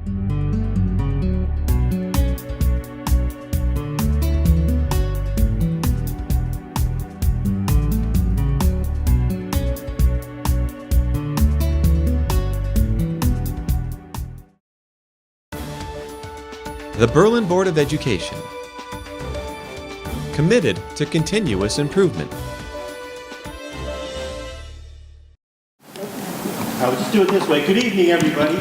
The Berlin Board of Education, committed to continuous improvement. I'll just do it this way. Good evening, everybody.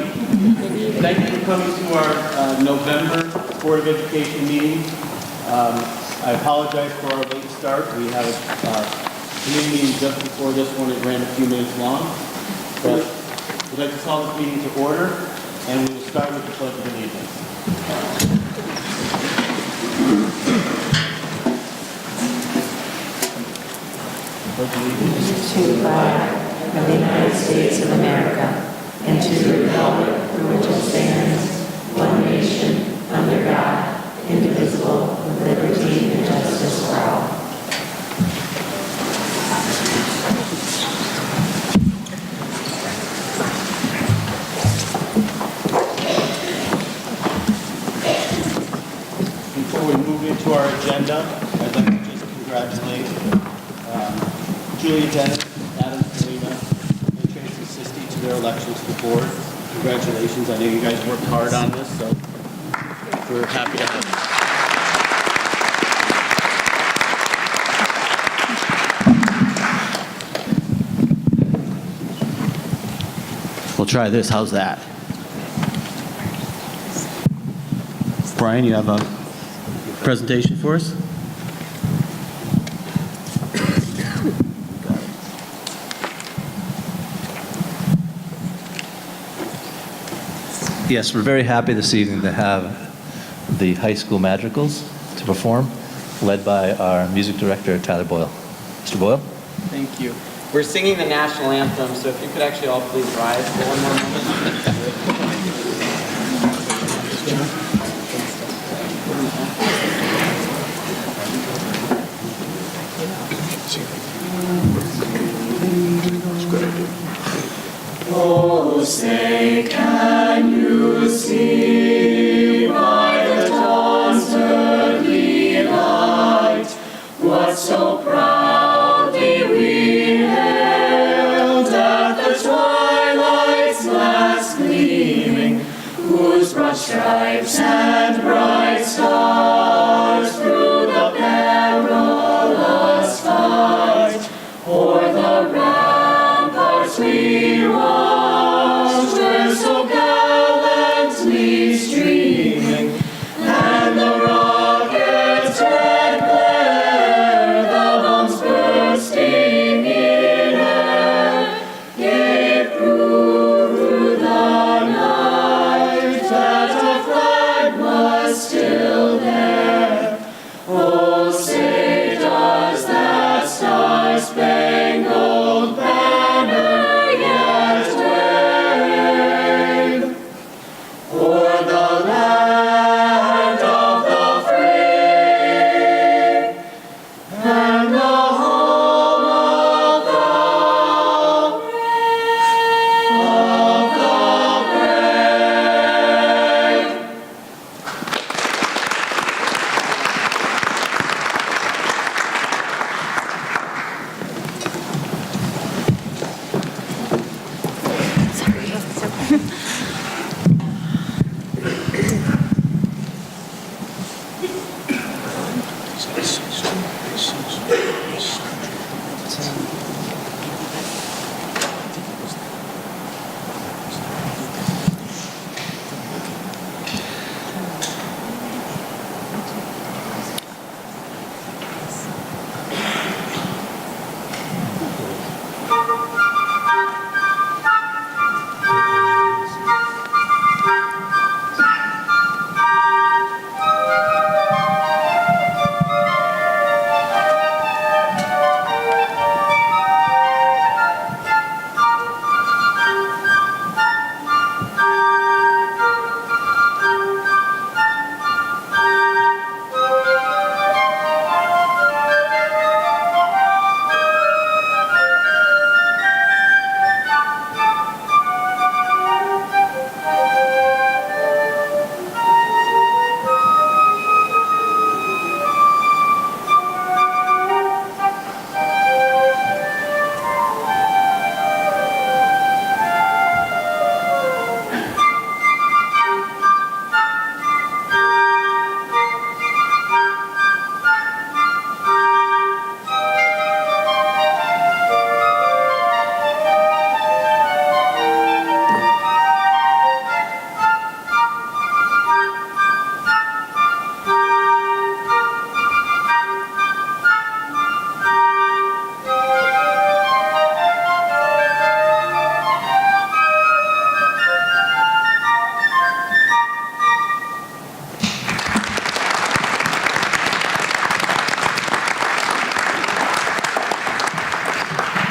Thank you for coming to our November Board of Education meeting. I apologize for our late start. We had a committee meeting just before this one. It ran a few minutes long. But we'd like to call this meeting to order, and we will start with the Pledge of Allegiance. To the flag of the United States of America and to the republic for which it stands, one nation, under God, indivisible, with liberty and justice for all. Before we move into our agenda, I'd like to just congratulate Julia Dennis, Adam Selena, and Tracy Sisti to their elections to the board. Congratulations. I know you guys worked hard on this, so we're happy to have you. We'll try this. How's that? Brian, you have a presentation for us? Yes, we're very happy this evening to have the high school madrigals to perform, led by our music director, Tyler Boyle. Mr. Boyle? Thank you. We're singing the National Anthem, so if you could actually all please rise for one more moment. Oh, say, can you see by the dawn's early light what so proudly we hailed at the twilight's last gleaming, whose broad stripes and bright stars through the perilous fight o'er the ramparts we watched were so gallantly streaming, and the rockets' red glare, the bombs bursting in air, gave proof through the night that our flag was still there.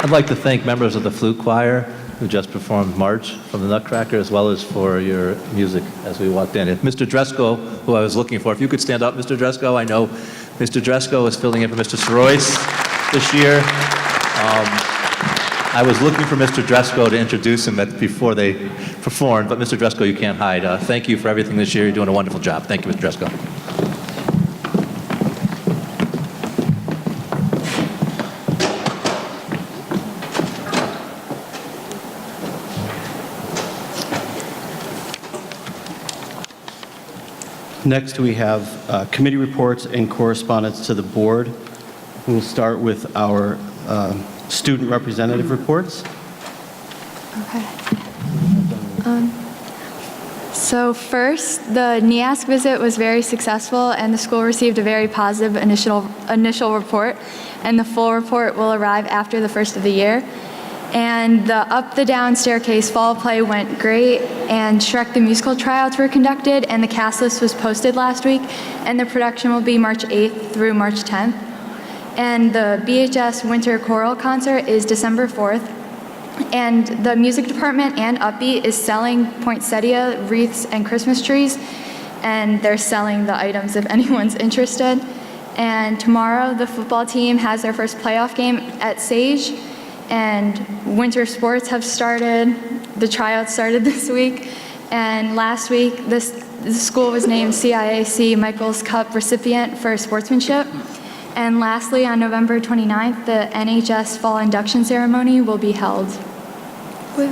I'd like to thank members of the flute choir who just performed March from the Nutcracker, as well as for your music as we walked in. If Mr. Dresko, who I was looking for, if you could stand up, Mr. Dresko. I know Mr. Dresko is filling in for Mr. Sorois this year. I was looking for Mr. Dresko to introduce him before they performed, but Mr. Dresko, you can't hide. Thank you for everything this year. You're doing a wonderful job. Thank you, Mr. Dresko. Next, we have committee reports and correspondence to the board. We'll start with our student representative reports. Okay. So first, the NEASC visit was very successful, and the school received a very positive initial report, and the full report will arrive after the first of the year. And the Up the Down Staircase fall play went great, and Shrek the Musical tryouts were conducted, and the cast list was posted last week, and the production will be March 8th through March 10th. And the BHS Winter Choral Concert is December 4th, and the music department and Upbeat is selling poinsettia wreaths and Christmas trees, and they're selling the items if anyone's interested. And tomorrow, the football team has their first playoff game at Sage, and winter sports have started. The tryouts started this week, and last week the school was named CIAC Michaels Cup recipient for sportsmanship. And lastly, on November 29th, the NHS fall induction ceremony will be held. Woo.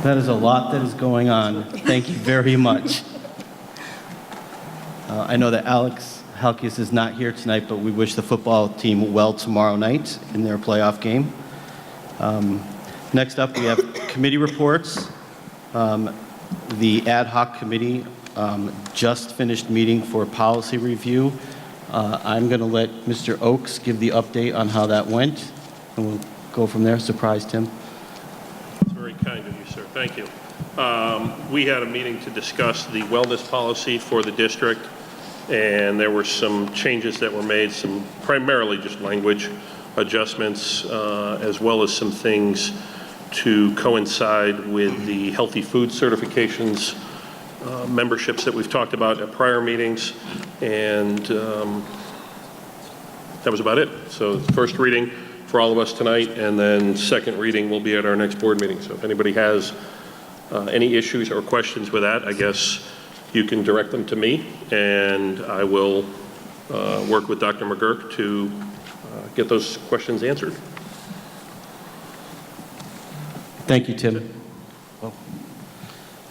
That is a lot that is going on. Thank you very much. I know that Alex Halkias is not here tonight, but we wish the football team well tomorrow night in their playoff game. Next up, we have committee reports. The ad hoc committee just finished meeting for policy review. I'm going to let Mr. Oakes give the update on how that went, and we'll go from there. Surprise, Tim. That's very kind of you, sir. Thank you. We had a meeting to discuss the wellness policy for the district, and there were some changes that were made, some primarily just language adjustments, as well as some things to coincide with the healthy food certifications memberships that we've talked about at prior meetings, and that was about it. So first reading for all of us tonight, and then second reading will be at our next board meeting. So if anybody has any issues or questions with that, I guess you can direct them to me, and I will work with Dr. McGurk to get those questions answered. Thank you, Tim.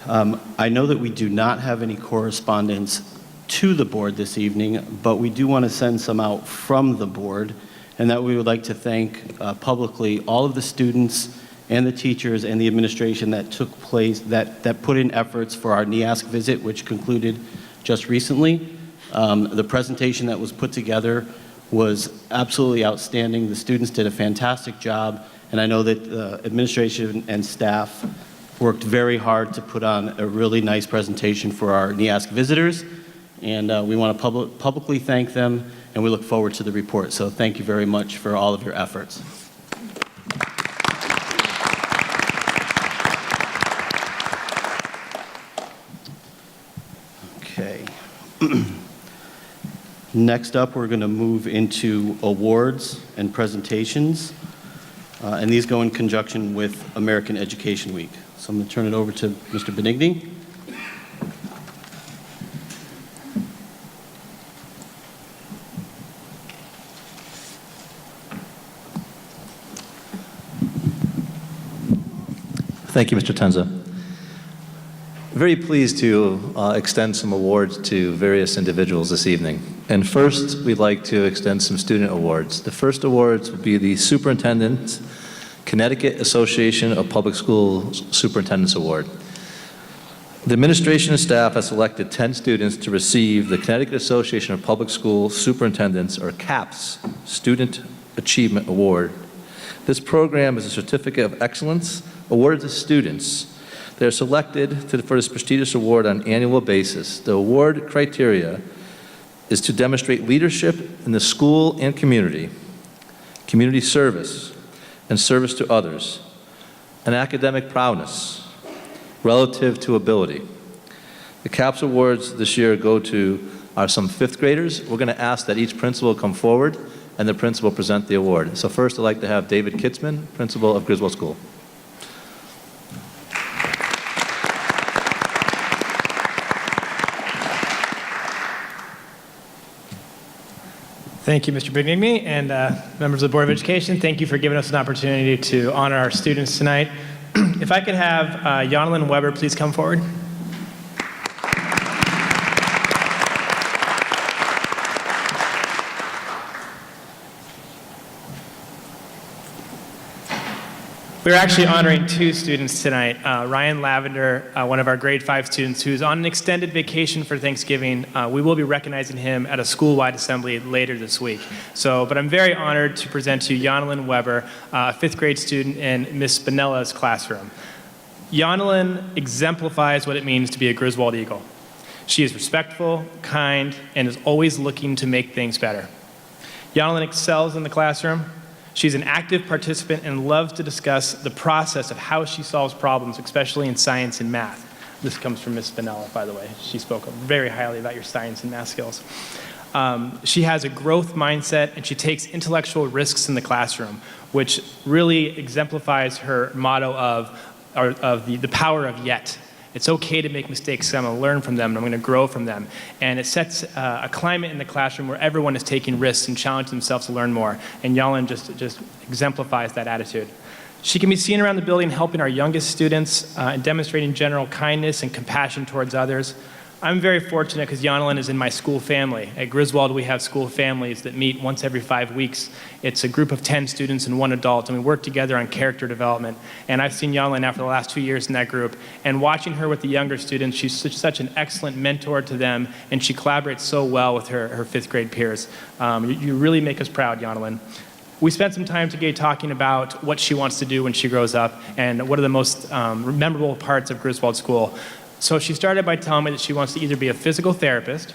I know that we do not have any correspondence to the board this evening, but we do want to send some out from the board, and that we would like to thank publicly all of the students and the teachers and the administration that took place, that put in efforts for our NEASC visit, which concluded just recently. The presentation that was put together was absolutely outstanding. The students did a fantastic job, and I know that the administration and staff worked very hard to put on a really nice presentation for our NEASC visitors, and we want to publicly thank them, and we look forward to the report. So thank you very much for all of your efforts. Okay. Next up, we're going to move into awards and presentations, and these go in conjunction with American Education Week. So I'm going to turn it over to Mr. Benigni. Thank you, Mr. Tenza. Very pleased to extend some awards to various individuals this evening. And first, we'd like to extend some student awards. The first awards will be the Superintendent Connecticut Association of Public Schools Superintendents Award. The administration and staff has selected 10 students to receive the Connecticut Association of Public School Superintendents, or CAPS, Student Achievement Award. This program is a certificate of excellence awarded to students. They are selected for this prestigious award on an annual basis. The award criteria is to demonstrate leadership in the school and community, community service, and service to others, and academic prowess relative to ability. The CAPS awards this year go to some fifth graders. We're going to ask that each principal come forward and the principal present the award. So first I'd like to have David Kitzman, principal of Griswold School. Thank you, Mr. Bigigny, and members of the Board of Education. Thank you for giving us an opportunity to honor our students tonight. If I could have Jonalyn Weber please come forward. We're actually honoring two students tonight. Ryan Lavender, one of our grade 5 students who's on an extended vacation for Thanksgiving. We will be recognizing him at a school-wide assembly later this week. But I'm very honored to present to you Jonalyn Weber, a 5th grade student in Miss Spinella's classroom. Jonalyn exemplifies what it means to be a Griswold Eagle. She is respectful, kind, and is always looking to make things better. Jonalyn excels in the classroom. She's an active participant and loves to discuss the process of how she solves problems, especially in science and math. This comes from Ms. Spinella, by the way. She spoke very highly about your science and math skills. She has a growth mindset, and she takes intellectual risks in the classroom, which really exemplifies her motto of the power of yet. It's okay to make mistakes. I'm going to learn from them, and I'm going to grow from them. And it sets a climate in the classroom where everyone is taking risks and challenging themselves to learn more. And Jonalyn just exemplifies that attitude. She can be seen around the building helping our youngest students and demonstrating general kindness and compassion towards others. I'm very fortunate because Jonalyn is in my school family. At Griswold, we have school families that meet once every 5 weeks. It's a group of 10 students and 1 adult, and we work together on character development. And I've seen Jonalyn after the last 2 years in that group, and watching her with the younger students, she's such an excellent mentor to them, and she collaborates so well with her 5th grade peers. You really make us proud, Jonalyn. We spent some time today talking about what she wants to do when she grows up, and what are the most memorable parts of Griswold School. So she started by telling me that she wants to either be a physical therapist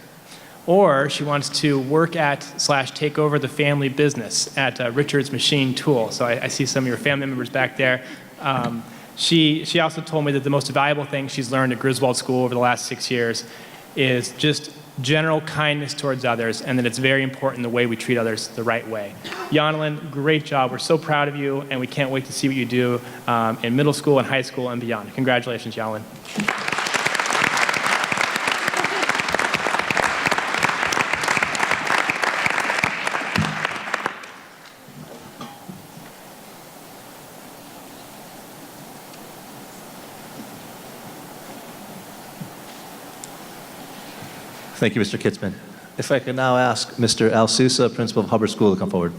or she wants to work at / take over the family business at Richard's Machine Tool. So I see some of your family members back there. She also told me that the most valuable thing she's learned at Griswold School over the last 6 years is just general kindness towards others, and that it's very important the way we treat others the right way. Jonalyn, great job. We're so proud of you, and we can't wait to see what you do in middle school and high school and beyond. Congratulations, Jonalyn. Thank you, Mr. Kitzman. If I could now ask Mr. Al Sousa, principal of Hubbard School, to come forward.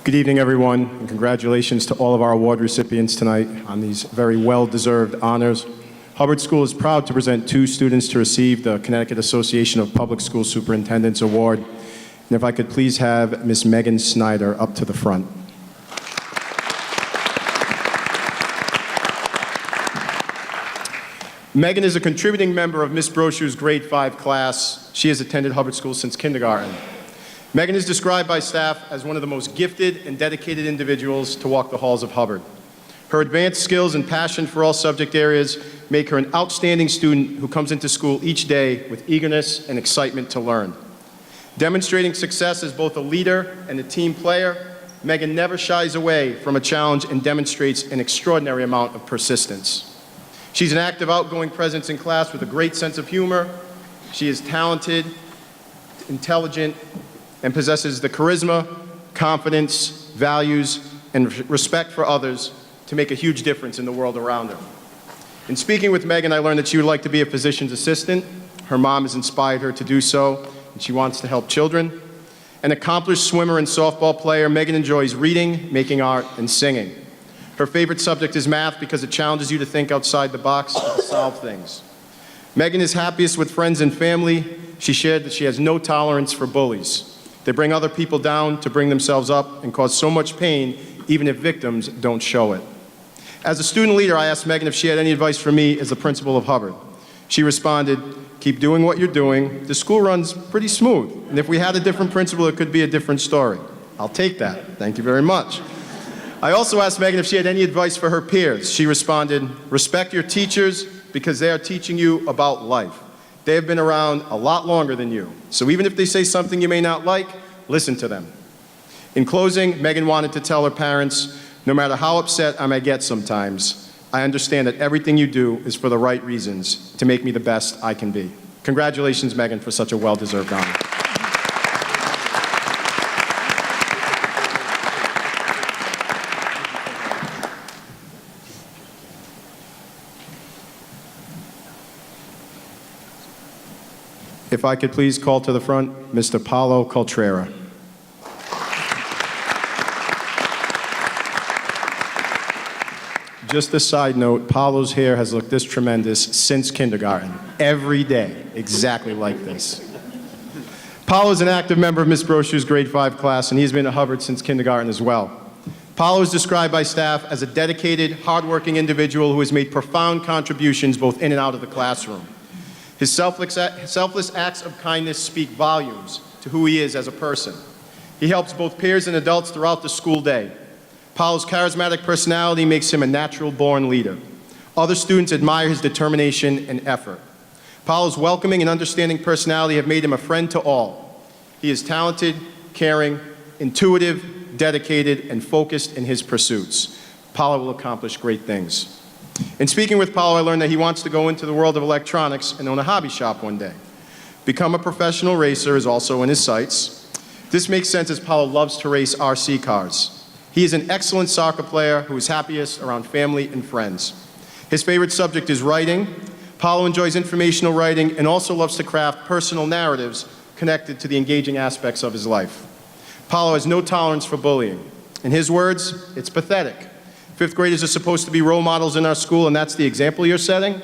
Good evening, everyone, and congratulations to all of our award recipients tonight on these very well-deserved honors. Hubbard School is proud to present 2 students to receive the Connecticut Association of Public School Superintendents Award. And if I could please have Ms. Megan Snyder up to the front. Megan is a contributing member of Ms. Brochu's grade 5 class. She has attended Hubbard School since kindergarten. Megan is described by staff as one of the most gifted and dedicated individuals to walk the halls of Hubbard. Her advanced skills and passion for all subject areas make her an outstanding student who comes into school each day with eagerness and excitement to learn. Demonstrating success as both a leader and a team player, Megan never shies away from a challenge and demonstrates an extraordinary amount of persistence. She's an active, outgoing presence in class with a great sense of humor. She is talented, intelligent, and possesses the charisma, confidence, values, and respect for others to make a huge difference in the world around her. In speaking with Megan, I learned that she would like to be a physician's assistant. Her mom has inspired her to do so, and she wants to help children. An accomplished swimmer and softball player, Megan enjoys reading, making art, and singing. Her favorite subject is math because it challenges you to think outside the box and to solve things. Megan is happiest with friends and family. She shared that she has no tolerance for bullies. They bring other people down to bring themselves up and cause so much pain, even if victims don't show it. As a student leader, I asked Megan if she had any advice for me as the principal of Hubbard. She responded, "Keep doing what you're doing. The school runs pretty smooth. And if we had a different principal, it could be a different story." I'll take that. Thank you very much. I also asked Megan if she had any advice for her peers. She responded, "Respect your teachers because they are teaching you about life. They have been around a lot longer than you. So even if they say something you may not like, listen to them." In closing, Megan wanted to tell her parents, "No matter how upset I may get sometimes, I understand that everything you do is for the right reasons to make me the best I can be." Congratulations, Megan, for such a well-deserved honor. If I could please call to the front Mr. Paulo Coltrera. Just a side note, Paulo's hair has looked this tremendous since kindergarten. Every day, exactly like this. Paulo is an active member of Ms. Brochu's grade 5 class, and he's been at Hubbard since kindergarten as well. Paulo is described by staff as a dedicated, hardworking individual who has made profound contributions both in and out of the classroom. His selfless acts of kindness speak volumes to who he is as a person. He helps both peers and adults throughout the school day. Paulo's charismatic personality makes him a natural-born leader. Other students admire his determination and effort. Paulo's welcoming and understanding personality have made him a friend to all. He is talented, caring, intuitive, dedicated, and focused in his pursuits. Paulo will accomplish great things. In speaking with Paulo, I learned that he wants to go into the world of electronics and own a hobby shop one day. Become a professional racer is also in his sights. This makes sense as Paulo loves to race RC cars. He is an excellent soccer player who is happiest around family and friends. His favorite subject is writing. Paulo enjoys informational writing and also loves to craft personal narratives connected to the engaging aspects of his life. Paulo has no tolerance for bullying. In his words, it's pathetic. Fifth graders are supposed to be role models in our school, and that's the example you're setting?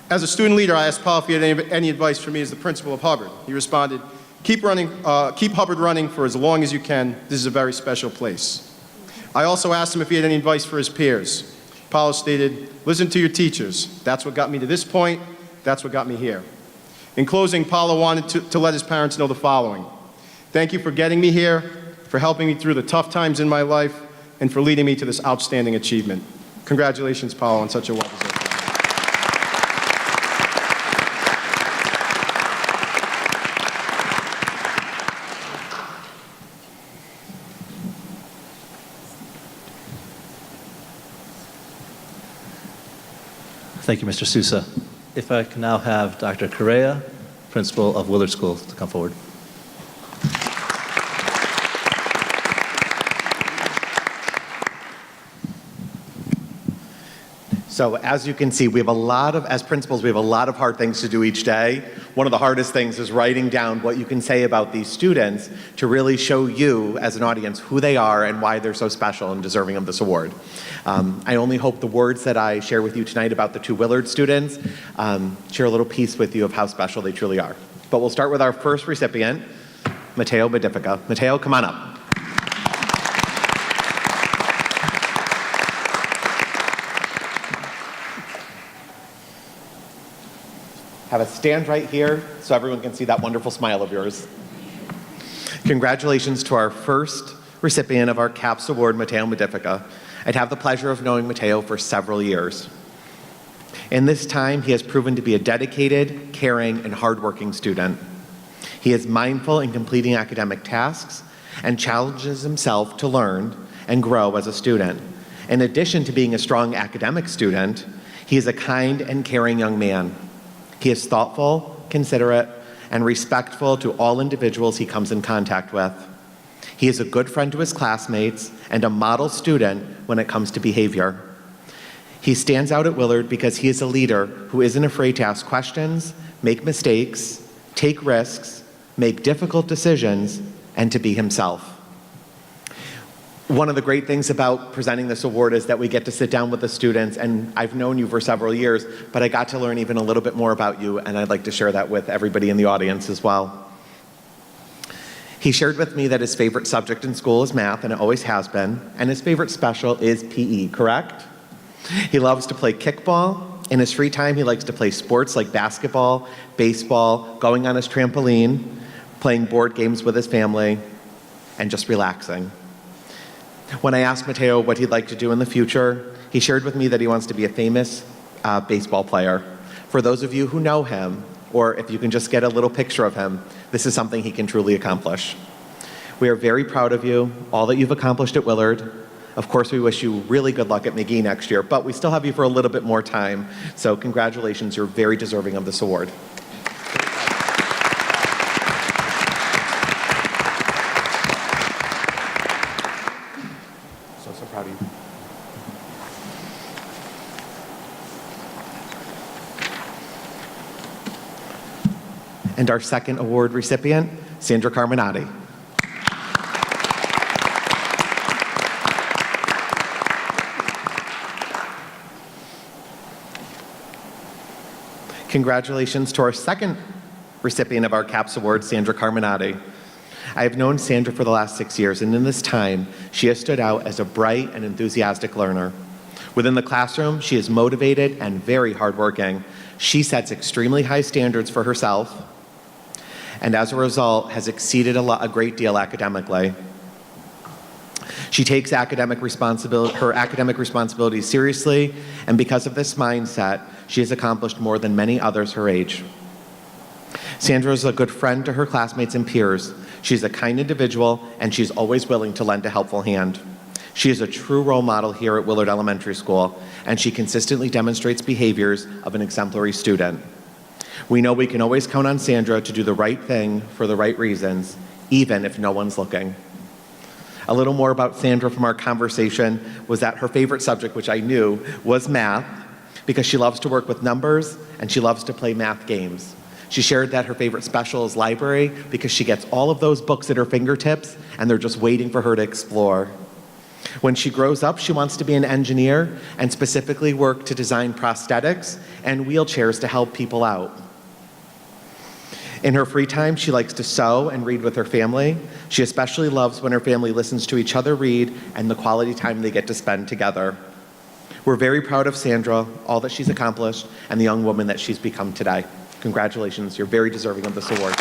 As a student leader, I asked Paulo if he had any advice for me as the principal of Hubbard. He responded, keep Hubbard running for as long as you can. This is a very special place. I also asked him if he had any advice for his peers. Paulo stated, listen to your teachers. That's what got me to this point. That's what got me here. In closing, Paulo wanted to let his parents know the following. Thank you for getting me here, for helping me through the tough times in my life, and for leading me to this outstanding achievement. Congratulations, Paulo, on such a well-deserved honor. Thank you, Mr. Sousa. If I can now have Dr. Correa, principal of Willard School, to come forward. So as you can see, as principals, we have a lot of hard things to do each day. One of the hardest things is writing down what you can say about these students to really show you as an audience who they are and why they're so special and deserving of this award. I only hope the words that I share with you tonight about the two Willard students share a little piece with you of how special they truly are. But we'll start with our first recipient, Matteo Bedifica. Matteo, come on up. Have a stand right here so everyone can see that wonderful smile of yours. Congratulations to our first recipient of our CAPS Award, Matteo Bedifica. I'd have the pleasure of knowing Matteo for several years. In this time, he has proven to be a dedicated, caring, and hardworking student. He is mindful in completing academic tasks and challenges himself to learn and grow as a student. In addition to being a strong academic student, he is a kind and caring young man. He is thoughtful, considerate, and respectful to all individuals he comes in contact with. He is a good friend to his classmates and a model student when it comes to behavior. He stands out at Willard because he is a leader who isn't afraid to ask questions, make mistakes, take risks, make difficult decisions, and to be himself. One of the great things about presenting this award is that we get to sit down with the students, and I've known you for several years, but I got to learn even a little bit more about you, and I'd like to share that with everybody in the audience as well. He shared with me that his favorite subject in school is math, and it always has been, and his favorite special is PE, correct? He loves to play kickball, In his free time, he likes to play sports like basketball, baseball, going on his trampoline, playing board games with his family, and just relaxing. When I asked Mateo what he'd like to do in the future, he shared with me that he wants to be a famous baseball player. For those of you who know him, or if you can just get a little picture of him, this is something he can truly accomplish. We are very proud of you, all that you've accomplished at Willard. Of course, we wish you really good luck at McGee next year, but we still have you for a little bit more time. So congratulations, you're very deserving of this award. So proud of you. And our second award recipient, Sandra Carmen. Congratulations to our second recipient of our CAPS Award, Sandra Carmen. I have known Sandra for the last 6 years, and in this time, she has stood out as a bright and enthusiastic learner. Within the classroom, she is motivated and very hardworking. She sets extremely high standards for herself, and as a result, has exceeded a great deal academically. She takes her academic responsibilities seriously, and because of this mindset, she has accomplished more than many others her age. Sandra is a good friend to her classmates and peers. She's a kind individual, and she's always willing to lend a helpful hand. She is a true role model here at Willard Elementary School, and she consistently demonstrates behaviors of an exemplary student. We know we can always count on Sandra to do the right thing for the right reasons, even if no one's looking. A little more about Sandra from our conversation was that her favorite subject, which I knew, was math, because she loves to work with numbers and she loves to play math games. She shared that her favorite special is library because she gets all of those books at her fingertips and they're just waiting for her to explore. When she grows up, she wants to be an engineer and specifically work to design prosthetics and wheelchairs to help people out. In her free time, she likes to sew and read with her family. She especially loves when her family listens to each other read and the quality time they get to spend together. We're very proud of Sandra, all that she's accomplished, and the young woman that she's become today. Congratulations, you're very deserving of this award.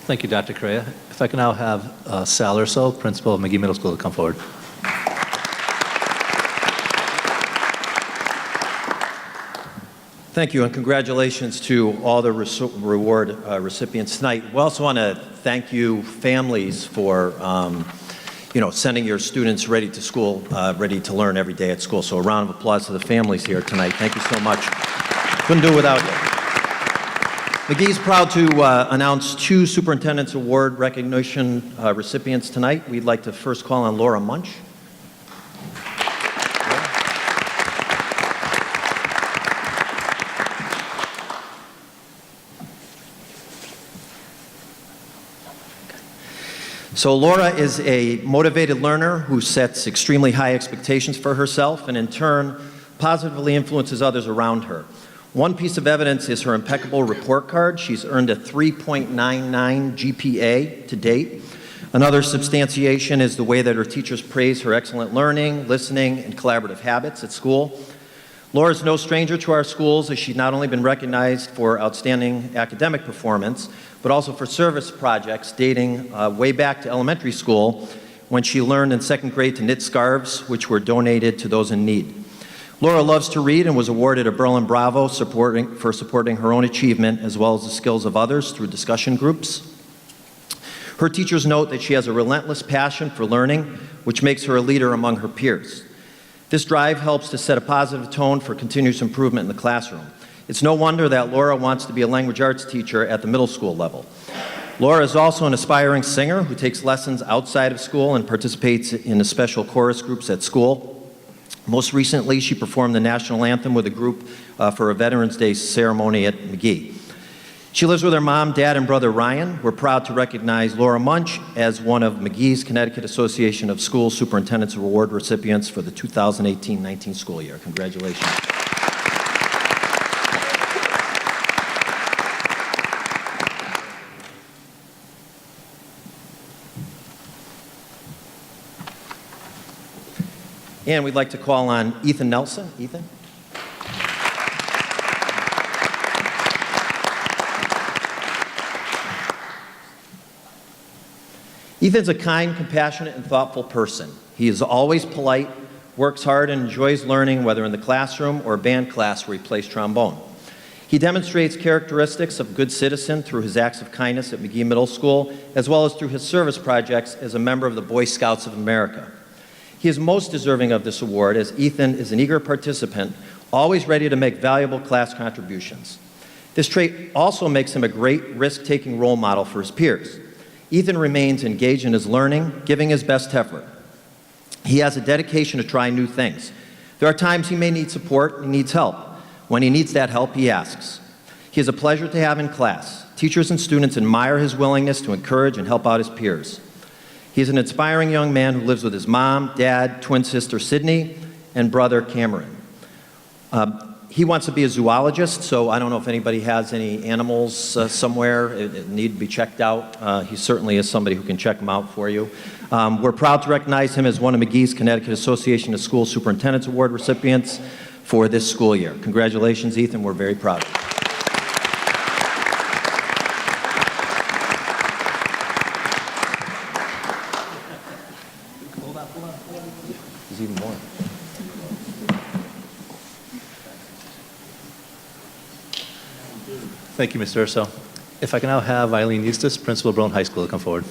Thank you, Dr. Correa. If I can now have Sal Urso, principal of McGee Middle School, to come forward. Thank you, and congratulations to all the reward recipients tonight. We also want to thank you, families, for sending your students ready to school, ready to learn every day at school. So a round of applause to the families here tonight. Thank you so much. Couldn't do it without you. McGee's proud to announce 2 Superintendent's Award recognition recipients tonight. We'd like to first call on Laura Munsch. So Laura is a motivated learner who sets extremely high expectations for herself and in turn positively influences others around her. One piece of evidence is her impeccable report card. She's earned a 3.99 GPA to date. Another substantiation is the way that her teachers praise her excellent learning, listening, and collaborative habits at school. Laura is no stranger to our schools, as she's not only been recognized for outstanding academic performance, but also for service projects dating way back to elementary school when she learned in 2nd grade to knit scarves, which were donated to those in need. Laura loves to read and was awarded a Berlin Bravo for supporting her own achievement as well as the skills of others through discussion groups. Her teachers note that she has a relentless passion for learning, which makes her a leader among her peers. This drive helps to set a positive tone for continuous improvement in the classroom. It's no wonder that Laura wants to be a language arts teacher at the middle school level. Laura is also an aspiring singer who takes lessons outside of school and participates in the special chorus groups at school. Most recently, she performed the National Anthem with a group for a Veterans Day ceremony at McGee. She lives with her mom, dad, and brother Ryan. We're proud to recognize Laura Munsch as one of McGee's Connecticut Association of School Superintendents Award recipients for the 2018-19 school year. Congratulations. And we'd like to call on Ethan Nelson. Ethan? Ethan's a kind, compassionate, and thoughtful person. He is always polite, works hard, and enjoys learning, whether in the classroom or band class where he plays trombone. He demonstrates characteristics of a good citizen through his acts of kindness at McGee Middle School, as well as through his service projects as a member of the Boy Scouts of America. He is most deserving of this award, as Ethan is an eager participant, always ready to make valuable class contributions. This trait also makes him a great risk-taking role model for his peers. Ethan remains engaged in his learning, giving his best effort. He has a dedication to try new things. There are times he may need support and he needs help. When he needs that help, he asks. He is a pleasure to have in class. Teachers and students admire his willingness to encourage and help out his peers. He is an inspiring young man who lives with his mom, dad, twin sister Sydney, and brother Cameron. He wants to be a zoologist, so I don't know if anybody has any animals somewhere that need to be checked out. He certainly is somebody who can check them out for you. We're proud to recognize him as one of McGee's Connecticut Association of School Superintendents Award recipients for this school year. Congratulations, Ethan. We're very proud of you. There's even more. Thank you, Mr. Urso. If I can now have Eileen Eustace, Principal of Berlin High School, to come forward.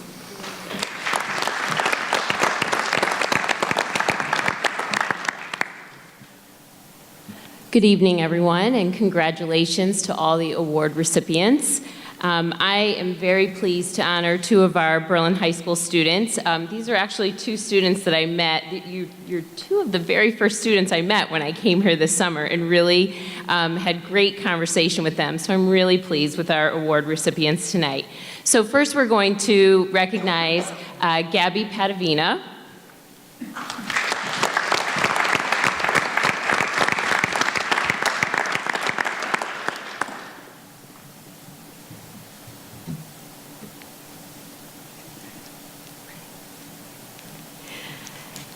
Good evening, everyone, and congratulations to all the award recipients. I am very pleased to honor two of our Berlin High School students. These are actually two students that I met. You're two of the very first students I met when I came here this summer and really had great conversation with them. So I'm really pleased with our award recipients tonight. So first we're going to recognize Gabby Padavina.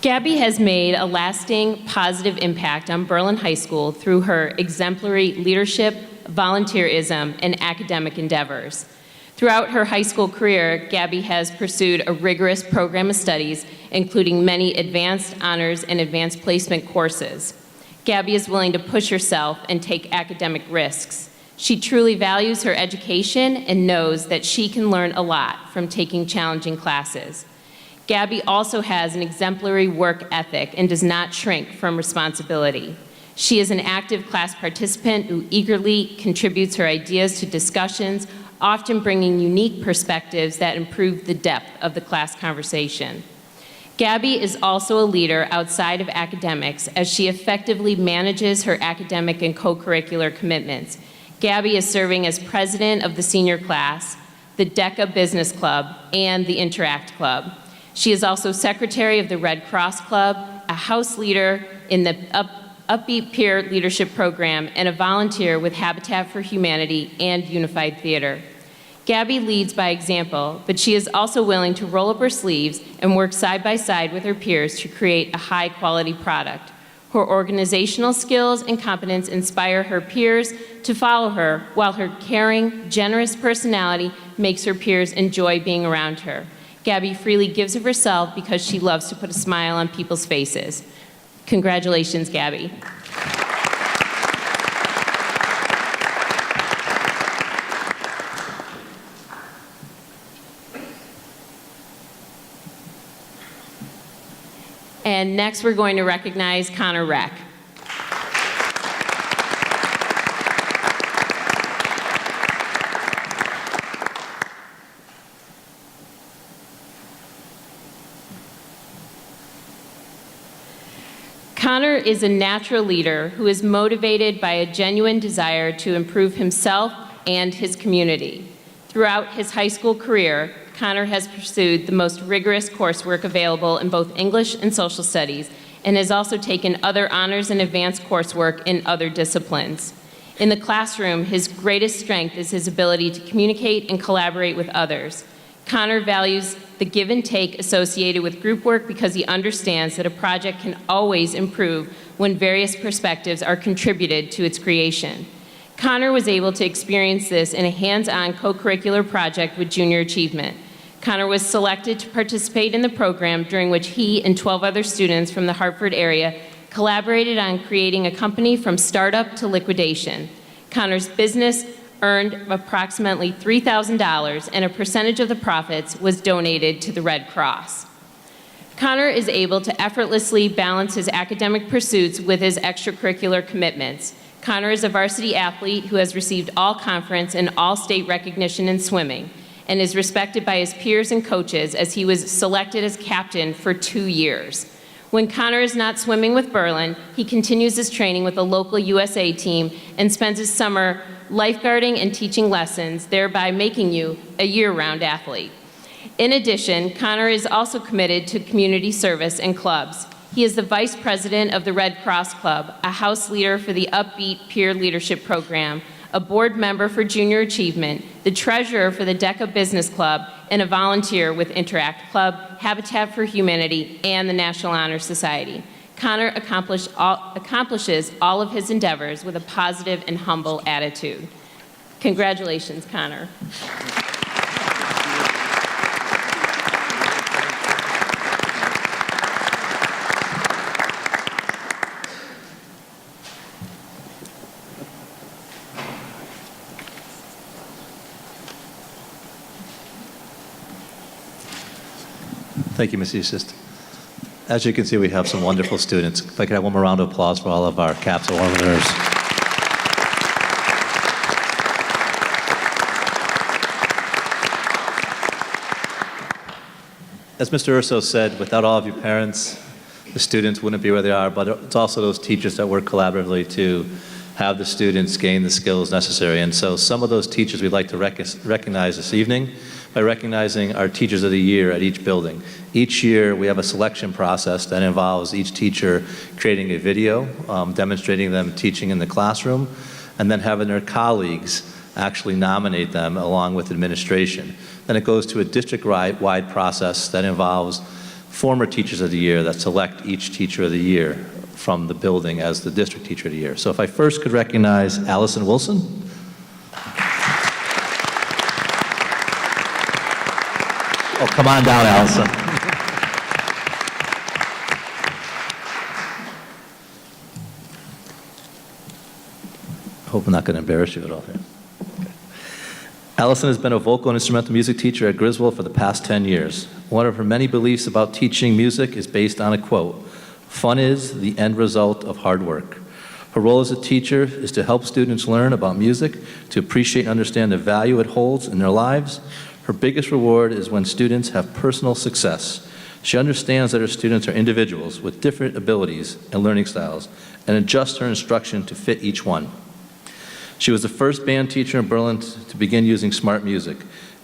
Gabby has made a lasting positive impact on Berlin High School through her exemplary leadership, volunteerism, and academic endeavors. Throughout her high school career, Gabby has pursued a rigorous program of studies, including many advanced honors and advanced placement courses. Gabby is willing to push herself and take academic risks. She truly values her education and knows that she can learn a lot from taking challenging classes. Gabby also has an exemplary work ethic and does not shrink from responsibility. She is an active class participant who eagerly contributes her ideas to discussions, often bringing unique perspectives that improve the depth of the class conversation. Gabby is also a leader outside of academics as she effectively manages her academic and co-curricular commitments. Gabby is serving as president of the senior class, the DECA Business Club, and the Interact Club. She is also secretary of the Red Cross Club, a house leader in the Upbeat Peer Leadership Program, and a volunteer with Habitat for Humanity and Unified Theater. Gabby leads by example, but she is also willing to roll up her sleeves and work side by side with her peers to create a high-quality product. Her organizational skills and competence inspire her peers to follow her, while her caring, generous personality makes her peers enjoy being around her. Gabby freely gives of herself because she loves to put a smile on people's faces. Congratulations, Gabby. And next we're going to recognize Connor Reck. Connor is a natural leader who is motivated by a genuine desire to improve himself and his community. Throughout his high school career, Connor has pursued the most rigorous coursework available in both English and social studies, and has also taken other honors and advanced coursework in other disciplines. In the classroom, his greatest strength is his ability to communicate and collaborate with others. Connor values the give and take associated with group work because he understands that a project can always improve when various perspectives are contributed to its creation. Connor was able to experience this in a hands-on co-curricular project with Junior Achievement. Connor was selected to participate in the program, during which he and 12 other students from the Hartford area collaborated on creating a company from startup to liquidation. Connor's business earned approximately $3,000, and a percentage of the profits was donated to the Red Cross. Connor is able to effortlessly balance his academic pursuits with his extracurricular commitments. Connor is a varsity athlete who has received all conference and all state recognition in swimming, and is respected by his peers and coaches as he was selected as captain for 2 years. When Connor is not swimming with Berlin, he continues his training with a local USA team and spends his summer lifeguarding and teaching lessons, thereby making you a year-round athlete. In addition, Connor is also committed to community service and clubs. He is the vice president of the Red Cross Club, a house leader for the Upbeat Peer Leadership Program, a board member for Junior Achievement, the treasurer for the DECA Business Club, and a volunteer with Interact Club, Habitat for Humanity, and the National Honor Society. Connor accomplishes all of his endeavors with a positive and humble attitude. Congratulations, Connor. Thank you, Ms. Eustis. As you can see, we have some wonderful students. If I could have one more round of applause for all of our Counsel winners. As Mr. Urso said, without all of your parents, the students wouldn't be where they are, but it's also those teachers that work collaboratively to have the students gain the skills necessary. And so some of those teachers we'd like to recognize this evening by recognizing our Teachers of the Year at each building. Each year, we have a selection process that involves each teacher creating a video, demonstrating them teaching in the classroom, and then having their colleagues actually nominate them along with administration. Then it goes to a district-wide process that involves former Teachers of the Year that select each Teacher of the Year from the building as the District Teacher of the Year. So if I first could recognize Allison Wilson. Oh, come on down, Allison. I hope I'm not going to embarrass you at all here. Okay. Allison has been a vocal and instrumental music teacher at Griswold for the past 10 years. One of her many beliefs about teaching music is based on a quote, "Fun is the end result of hard work." Her role as a teacher is to help students learn about music, to appreciate and understand the value it holds in their lives. Her biggest reward is when students have personal success. She understands that her students are individuals with different abilities and learning styles and adjusts her instruction to fit each one. She was the first band teacher in Berlin to begin using Smart Music,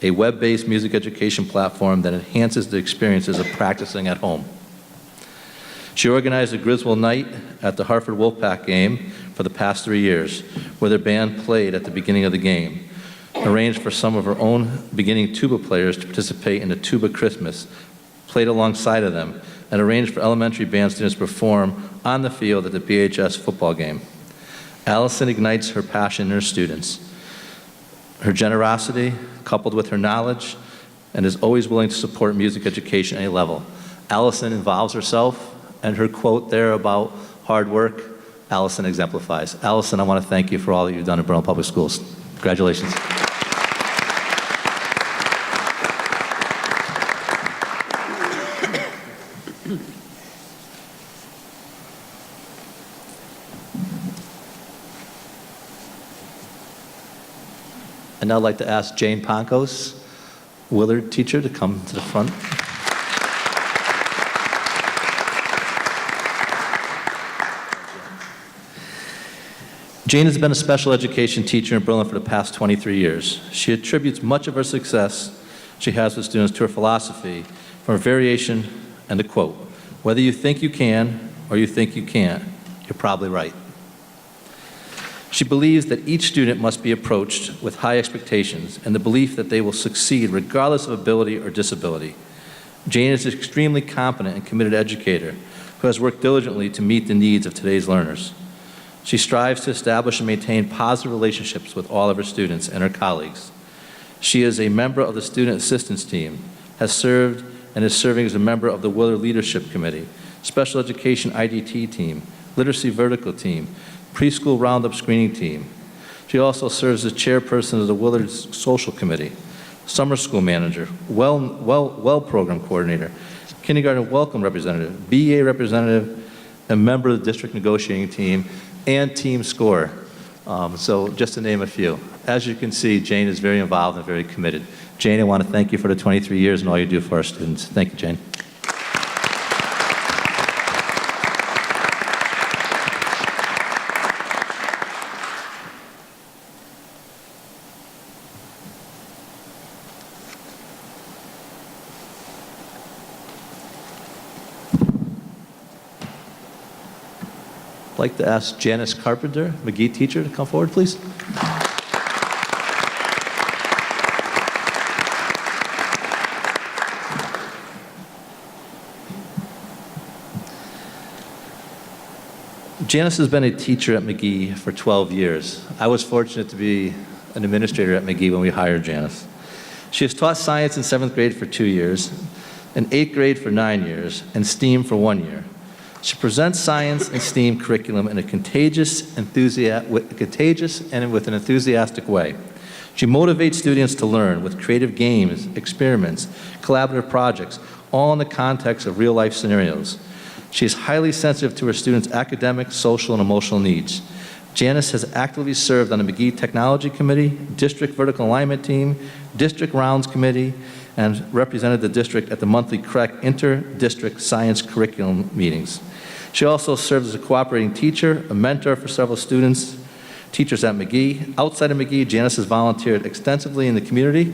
a web-based music education platform that enhances the experiences of practicing at home. She organized a Griswold night at the Hartford Wolfpack game for the past 3 years, where their band played at the beginning of the game, arranged for some of her own beginning tuba players to participate in the Tuba Christmas, played alongside of them, and arranged for elementary band students to perform on the field at the BHS football game. Allison ignites her passion in her students. Her generosity, coupled with her knowledge, and is always willing to support music education at any level. Allison involves herself, and her quote there about hard work, Allison exemplifies. Allison, I want to thank you for all that you've done at Berlin Public Schools. Congratulations. I'd now like to ask Jane Poncos, Willard teacher, to come to the front. Jane has been a special education teacher in Berlin for the past 23 years. She attributes much of her success she has with students to her philosophy from a variation and a quote, "Whether you think you can or you think you can't, you're probably right." She believes that each student must be approached with high expectations and the belief that they will succeed regardless of ability or disability. Jane is an extremely competent and committed educator who has worked diligently to meet the needs of today's learners. She strives to establish and maintain positive relationships with all of her students and her colleagues. She is a member of the Student Assistance Team, has served and is serving as a member of the Willard Leadership Committee, Special Education IDT Team, Literacy Vertical Team, Preschool Roundup Screening Team. She also serves as chairperson of the Willard Social Committee, Summer School Manager, Well Program Coordinator, Kindergarten Welcome Representative, BA Representative, a member of the District Negotiating Team, and Team Scorer. So just to name a few. As you can see, Jane is very involved and very committed. Jane, I want to thank you for the 23 years and all you do for our students. Thank you, Jane. I'd like to ask Janice Carpenter, McGee teacher, to come forward, please. Janice has been a teacher at McGee for 12 years. I was fortunate to be an administrator at McGee when we hired Janice. She has taught science in 7th grade for 2 years, in 8th grade for 9 years, and STEAM for 1 year. She presents science and STEAM curriculum in a contagious and with an enthusiastic way. She motivates students to learn with creative games, experiments, collaborative projects, all in the context of real-life scenarios. She is highly sensitive to her students' academic, social, and emotional needs. Janice has actively served on the McGee Technology Committee, District Vertical Alignment Team, District Rounds Committee, and represented the district at the monthly CREC Inter-District Science Curriculum meetings. She also serves as a cooperating teacher, a mentor for several students, teachers at McGee. Outside of McGee, Janice has volunteered extensively in the community.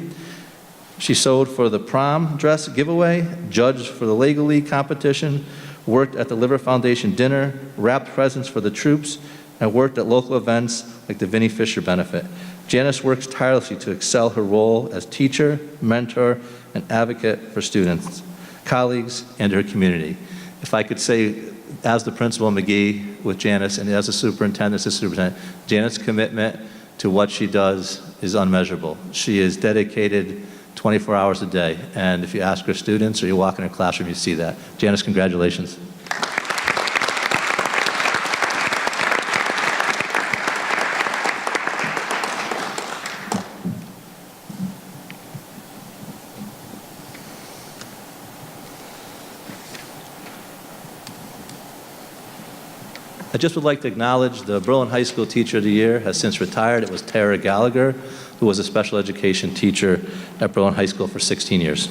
She sewed for the prom dress giveaway, judged for the Lego League competition, worked at the Liver Foundation dinner, wrapped presents for the troops, and worked at local events like the Vinnie Fisher benefit. Janice works tirelessly to excel her role as teacher, mentor, and advocate for students, colleagues, and her community. If I could say, as the principal of McGee with Janice and as a superintendent, Janice's commitment to what she does is unmeasurable. She is dedicated 24 hours a day, and if you ask her students or you walk in her classroom, you see that. Janice, congratulations. I just would like to acknowledge the Berlin High School Teacher of the Year has since retired. It was Tara Gallagher, who was a special education teacher at Berlin High School for 16 years.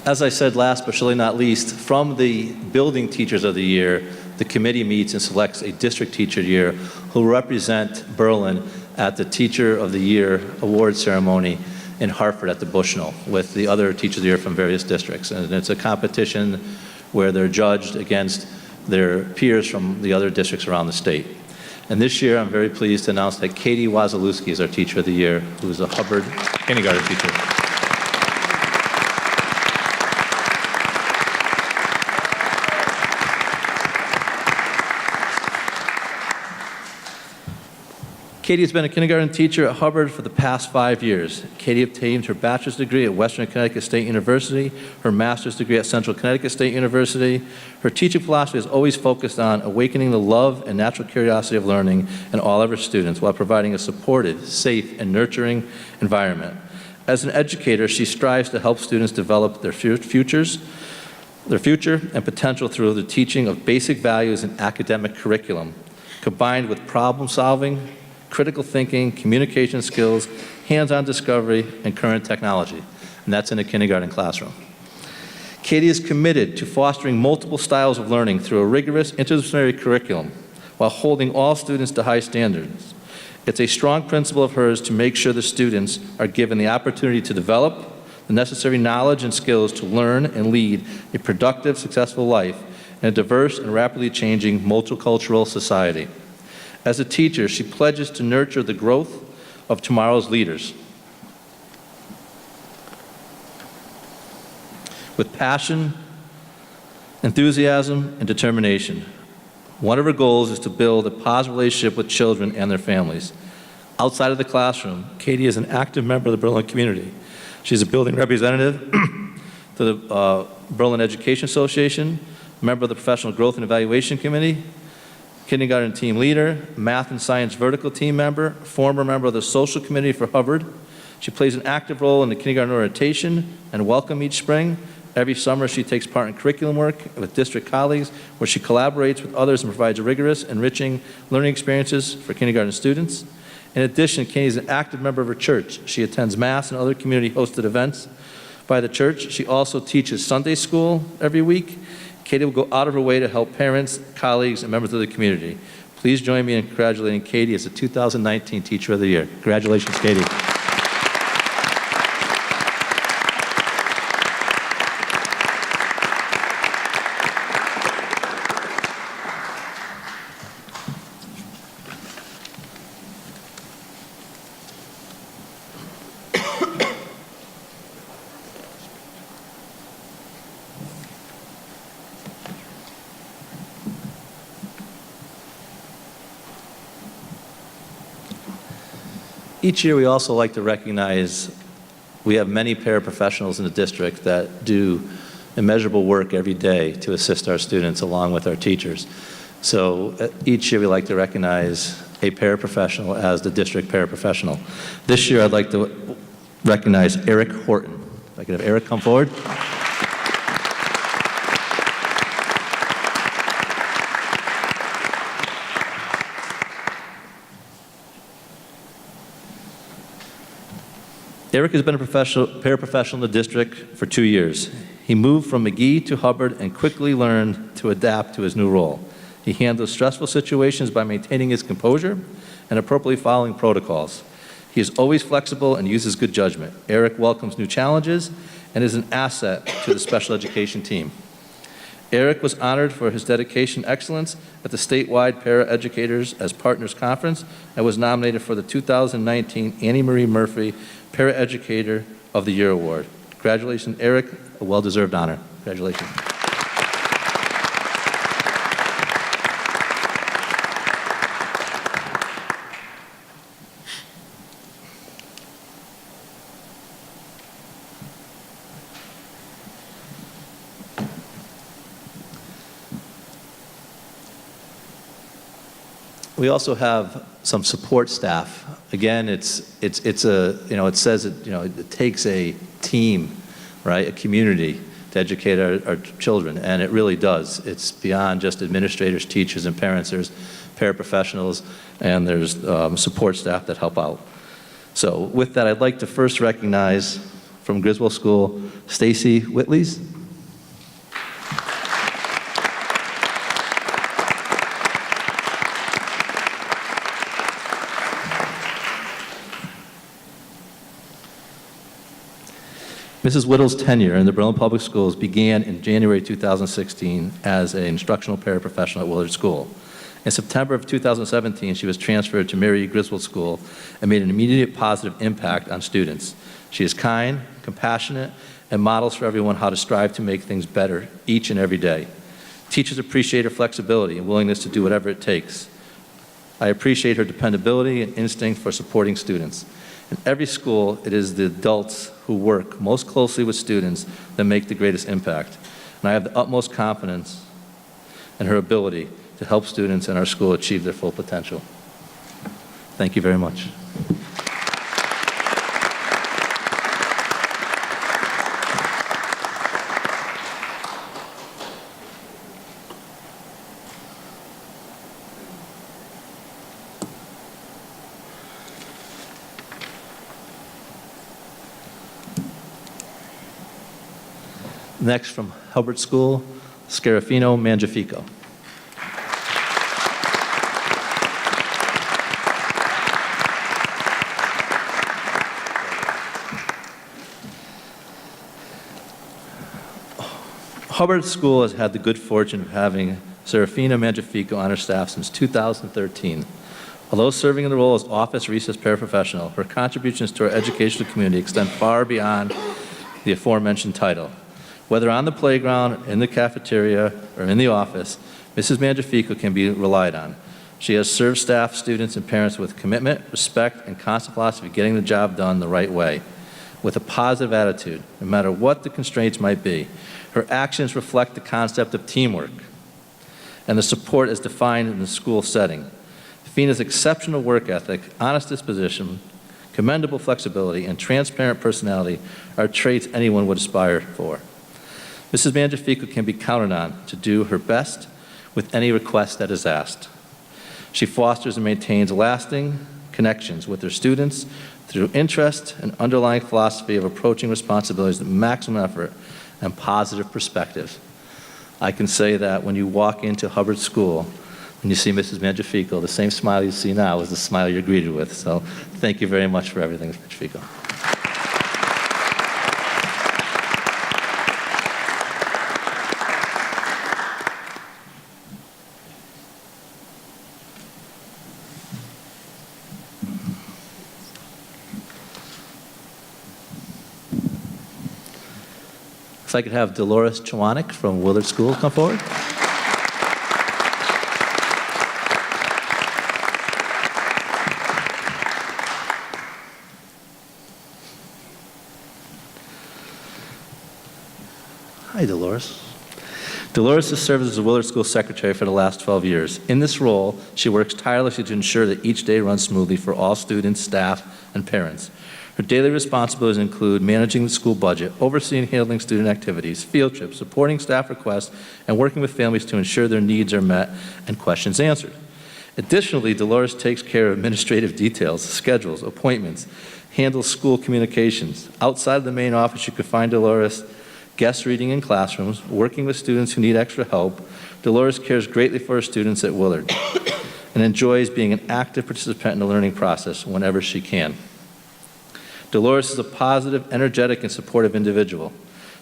As I said last, but surely not least, from the Building Teachers of the Year, the committee meets and selects a District Teacher of the Year who represent Berlin at the Teacher of the Year award ceremony in Hartford at the Bushnell with the other Teachers of the Year from various districts. And it's a competition where they're judged against their peers from the other districts around the state. And this year, I'm very pleased to announce that Katie Wazalewski is our Teacher of the Year, who is a Hubbard kindergarten teacher. Katie has been a kindergarten teacher at Hubbard for the past 5 years. Katie obtained her bachelor's degree at Western Connecticut State University, her master's degree at Central Connecticut State University. Her teaching philosophy is always focused on awakening the love and natural curiosity of learning in all of her students while providing a supportive, safe, and nurturing environment. As an educator, she strives to help students develop their future and potential through the teaching of basic values and academic curriculum, combined with problem solving, critical thinking, communication skills, hands-on discovery, and current technology. And that's in a kindergarten classroom. Katie is committed to fostering multiple styles of learning through a rigorous interdisciplinary curriculum while holding all students to high standards. It's a strong principle of hers to make sure the students are given the opportunity to develop the necessary knowledge and skills to learn and lead a productive, successful life in a diverse and rapidly changing multicultural society. As a teacher, she pledges to nurture the growth of tomorrow's leaders. With passion, enthusiasm, and determination. One of her goals is to build a positive relationship with children and their families. Outside of the classroom, Katie is an active member of the Berlin community. She's a building representative to the Berlin Education Association, member of the Professional Growth and Evaluation Committee, kindergarten team leader, math and science vertical team member, former member of the social committee for Hubbard. She plays an active role in the kindergarten orientation and welcome each spring. Every summer, she takes part in curriculum work with district colleagues, where she collaborates with others and provides rigorous, enriching learning experiences for kindergarten students. In addition, Katie is an active member of her church. She attends Mass and other community-hosted events by the church. She also teaches Sunday school every week. Katie will go out of her way to help parents, colleagues, and members of the community. Please join me in congratulating Katie as the 2019 Teacher of the Year. Congratulations, Katie. Each year, we also like to recognize we have many paraprofessionals in the district that do immeasurable work every day to assist our students along with our teachers. So each year, we like to recognize a paraprofessional as the district paraprofessional. This year, I'd like to recognize Erik Horton. If I could have Erik come forward. Erik has been a paraprofessional in the district for 2 years. He moved from McGee to Hubbard and quickly learned to adapt to his new role. He handles stressful situations by maintaining his composure and appropriately following protocols. He is always flexible and uses good judgment. Erik welcomes new challenges and is an asset to the special education team. Erik was honored for his dedication and excellence at the statewide Para-Educators as Partners Conference and was nominated for the 2019 Annie Marie Murphy Para-Educator of the Year Award. Congratulations, Erik, a well-deserved honor. Congratulations. We also have some support staff. Again, it says it takes a team, right, a community to educate our children, and it really does. It's beyond just administrators, teachers, and parents. There's paraprofessionals, and there's support staff that help out. So with that, I'd like to first recognize from Griswold School, Stacey Whitleys. Mrs. Whittle's tenure in the Berlin Public Schools began in January 2016 as an instructional paraprofessional at Willard School. In September of 2017, she was transferred to Mary Griswold School and made an immediate positive impact on students. She is kind, compassionate, and models for everyone how to strive to make things better each and every day. Teachers appreciate her flexibility and willingness to do whatever it takes. I appreciate her dependability and instinct for supporting students. In every school, it is the adults who work most closely with students that make the greatest impact. And I have the utmost confidence in her ability to help students in our school achieve their full potential. Thank you very much. Next, from Hubbard School, Scarafino Mangiafico. Hubbard School has had the good fortune of having Serafina Mangiafico on her staff since 2013. Although serving in the role as office recess paraprofessional, her contributions to our educational community extend far beyond the aforementioned title. Whether on the playground, in the cafeteria, or in the office, Mrs. Mangiafico can be relied on. She has served staff, students, and parents with commitment, respect, and constant philosophy of getting the job done the right way, with a positive attitude, no matter what the constraints might be. Her actions reflect the concept of teamwork and the support as defined in the school setting. Fina's exceptional work ethic, honest disposition, commendable flexibility, and transparent personality are traits anyone would aspire for. Mrs. Mangiafico can be counted on to do her best with any request that is asked. She fosters and maintains lasting connections with her students through interest and underlying philosophy of approaching responsibilities with maximum effort and positive perspective. I can say that when you walk into Hubbard School, when you see Mrs. Mangiafico, the same smile you see now is the smile you're greeted with. So thank you very much for everything, Mrs. Mangiafico. If I could have Dolores Chwanek from Willard School come forward. Hi, Dolores. Dolores has served as the Willard School Secretary for the last 12 years. In this role, she works tirelessly to ensure that each day runs smoothly for all students, staff, and parents. Her daily responsibilities include managing the school budget, overseeing and handling student activities, field trips, supporting staff requests, and working with families to ensure their needs are met and questions answered. Additionally, Dolores takes care of administrative details, schedules, appointments, handles school communications. Outside of the main office, you could find Dolores guest reading in classrooms, working with students who need extra help. Dolores cares greatly for her students at Willard and enjoys being an active participant in the learning process whenever she can. Dolores is a positive, energetic, and supportive individual.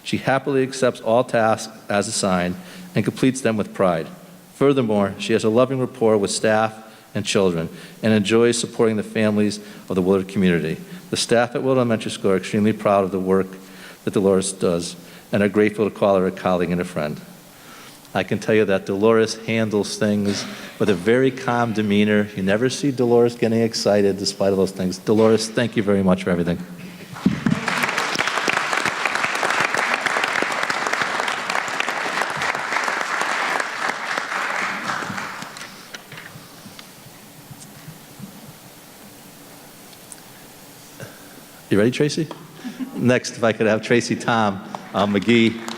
She happily accepts all tasks as assigned and completes them with pride. Furthermore, she has a loving rapport with staff and children and enjoys supporting the families of the Willard community. The staff at Willard Elementary School are extremely proud of the work that Dolores does and are grateful to call her a colleague and a friend. I can tell you that Dolores handles things with a very calm demeanor. You never see Dolores getting excited despite all those things. Dolores, thank you very much for everything. You ready, Tracy? Next, if I could have Tracy Tom McGee,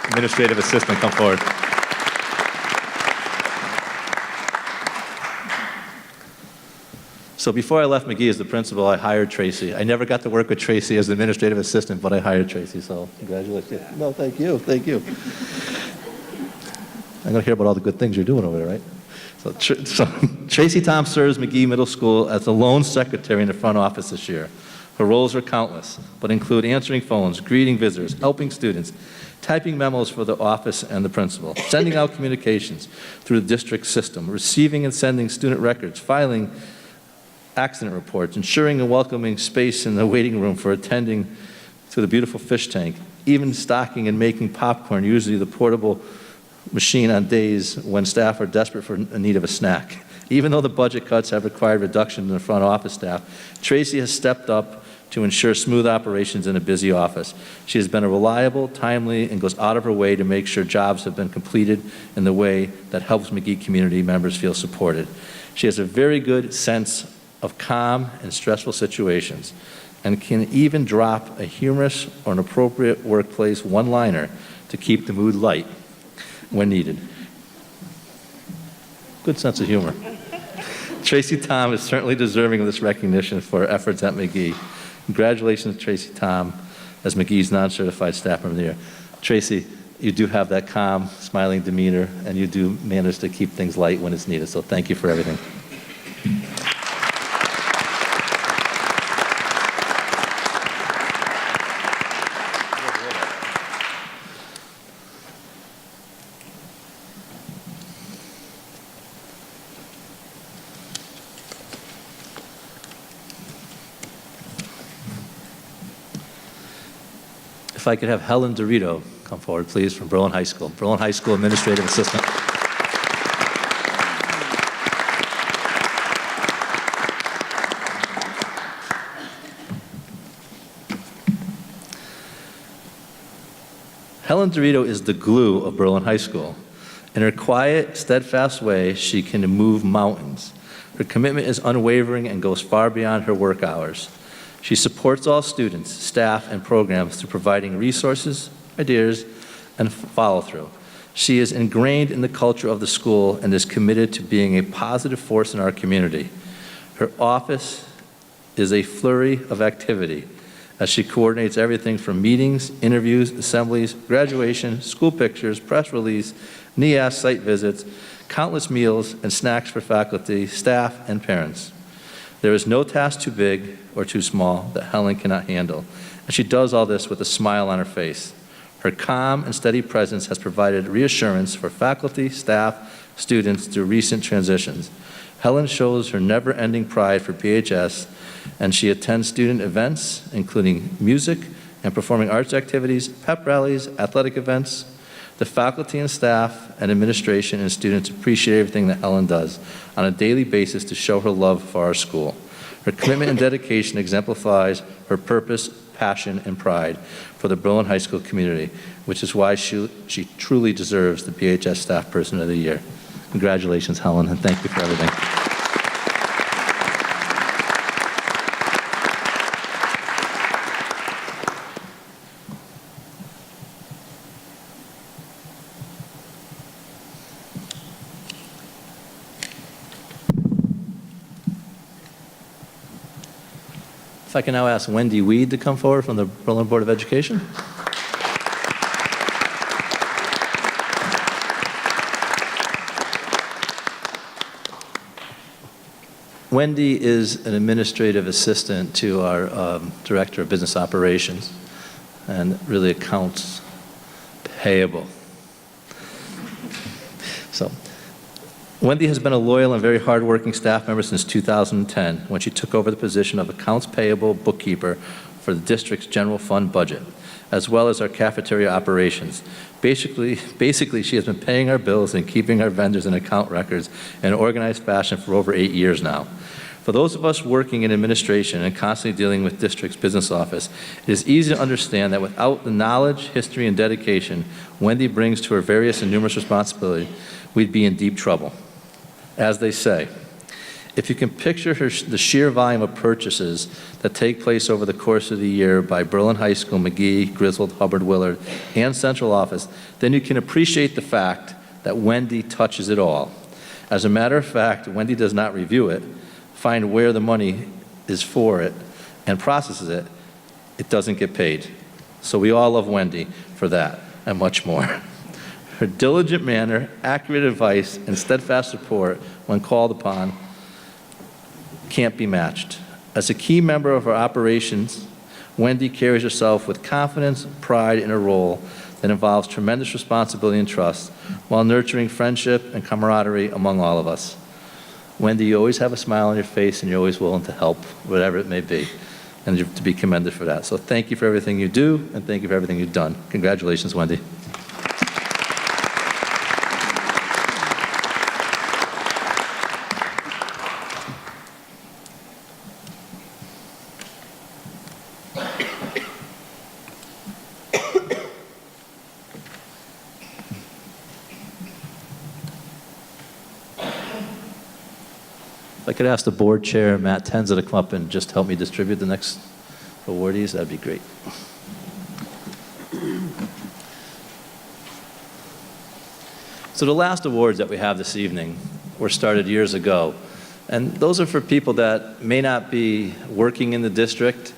Administrative Assistant, come forward. So before I left McGee as the principal, I hired Tracy. I never got to work with Tracy as Administrative Assistant, but I hired Tracy, so congratulations. No, thank you, thank you. I'm going to hear about all the good things you're doing over there, right? So Tracy Tom serves McGee Middle School as the lone secretary in the front office this year. Her roles are countless, but include answering phones, greeting visitors, helping students, typing memos for the office and the principal, sending out communications through the district system, receiving and sending student records, filing accident reports, ensuring and welcoming space in the waiting room for attending to the beautiful fish tank, even stocking and making popcorn, usually the portable machine on days when staff are desperate for a need of a snack. Even though the budget cuts have required reduction in the front office staff, Tracy has stepped up to ensure smooth operations in a busy office. She has been a reliable, timely, and goes out of her way to make sure jobs have been completed in the way that helps McGee community members feel supported. She has a very good sense of calm in stressful situations and can even drop a humorous or an appropriate workplace one-liner to keep the mood light when needed. Good sense of humor. Tracy Tom is certainly deserving of this recognition for her efforts at McGee. Congratulations, Tracy Tom, as McGee's non-certified staff member of the year. Tracy, you do have that calm, smiling demeanor, and you do manage to keep things light when it's needed, so thank you for everything. If I could have Helen Dorito come forward, please, from Berlin High School. Berlin High School Administrative Assistant. Helen Dorito is the glue of Berlin High School. In her quiet, steadfast way, she can move mountains. Her commitment is unwavering and goes far beyond her work hours. She supports all students, staff, and programs through providing resources, ideas, and follow-through. She is ingrained in the culture of the school and is committed to being a positive force in our community. Her office is a flurry of activity as she coordinates everything from meetings, interviews, assemblies, graduation, school pictures, press release, NEAS site visits, countless meals and snacks for faculty, staff, and parents. There is no task too big or too small that Helen cannot handle, and she does all this with a smile on her face. Her calm and steady presence has provided reassurance for faculty, staff, students through recent transitions. Helen shows her never-ending pride for BHS, and she attends student events, including music and performing arts activities, pep rallies, athletic events. The faculty and staff and administration and students appreciate everything that Helen does on a daily basis to show her love for our school. Her commitment and dedication exemplifies her purpose, passion, and pride for the Berlin High School community, which is why she truly deserves the BHS Staff Person of the Year. Congratulations, Helen, and thank you for everything. If I can now ask Wendy Weed to come forward from the Berlin Board of Education. Wendy is an administrative assistant to our Director of Business Operations and really accounts payable. So, Wendy has been a loyal and very hardworking staff member since 2010 when she took over the position of accounts payable bookkeeper for the district's general fund budget, as well as our cafeteria operations. Basically, she has been paying our bills and keeping our vendors and account records in an organized fashion for over 8 years now. For those of us working in administration and constantly dealing with district's business office, it is easy to understand that without the knowledge, history, and dedication Wendy brings to her various and numerous responsibilities, we'd be in deep trouble. As they say, if you can picture the sheer volume of purchases that take place over the course of the year by Berlin High School, McGee, Griswold, Hubbard, Willard, and Central Office, then you can appreciate the fact that Wendy touches it all. As a matter of fact, Wendy does not review it, find where the money is for it, and processes it. It doesn't get paid. So we all love Wendy for that and much more. Her diligent manner, accurate advice, and steadfast support when called upon can't be matched. As a key member of our operations, Wendy carries herself with confidence, pride in a role that involves tremendous responsibility and trust while nurturing friendship and camaraderie among all of us. Wendy, you always have a smile on your face and you're always willing to help, whatever it may be, and you're to be commended for that. So thank you for everything you do, and thank you for everything you've done. Congratulations, Wendy. If I could ask the board chair, Matt Tenza, to come up and just help me distribute the next awardees, that'd be great. So the last awards that we have this evening were started years ago, and those are for people that may not be working in the district,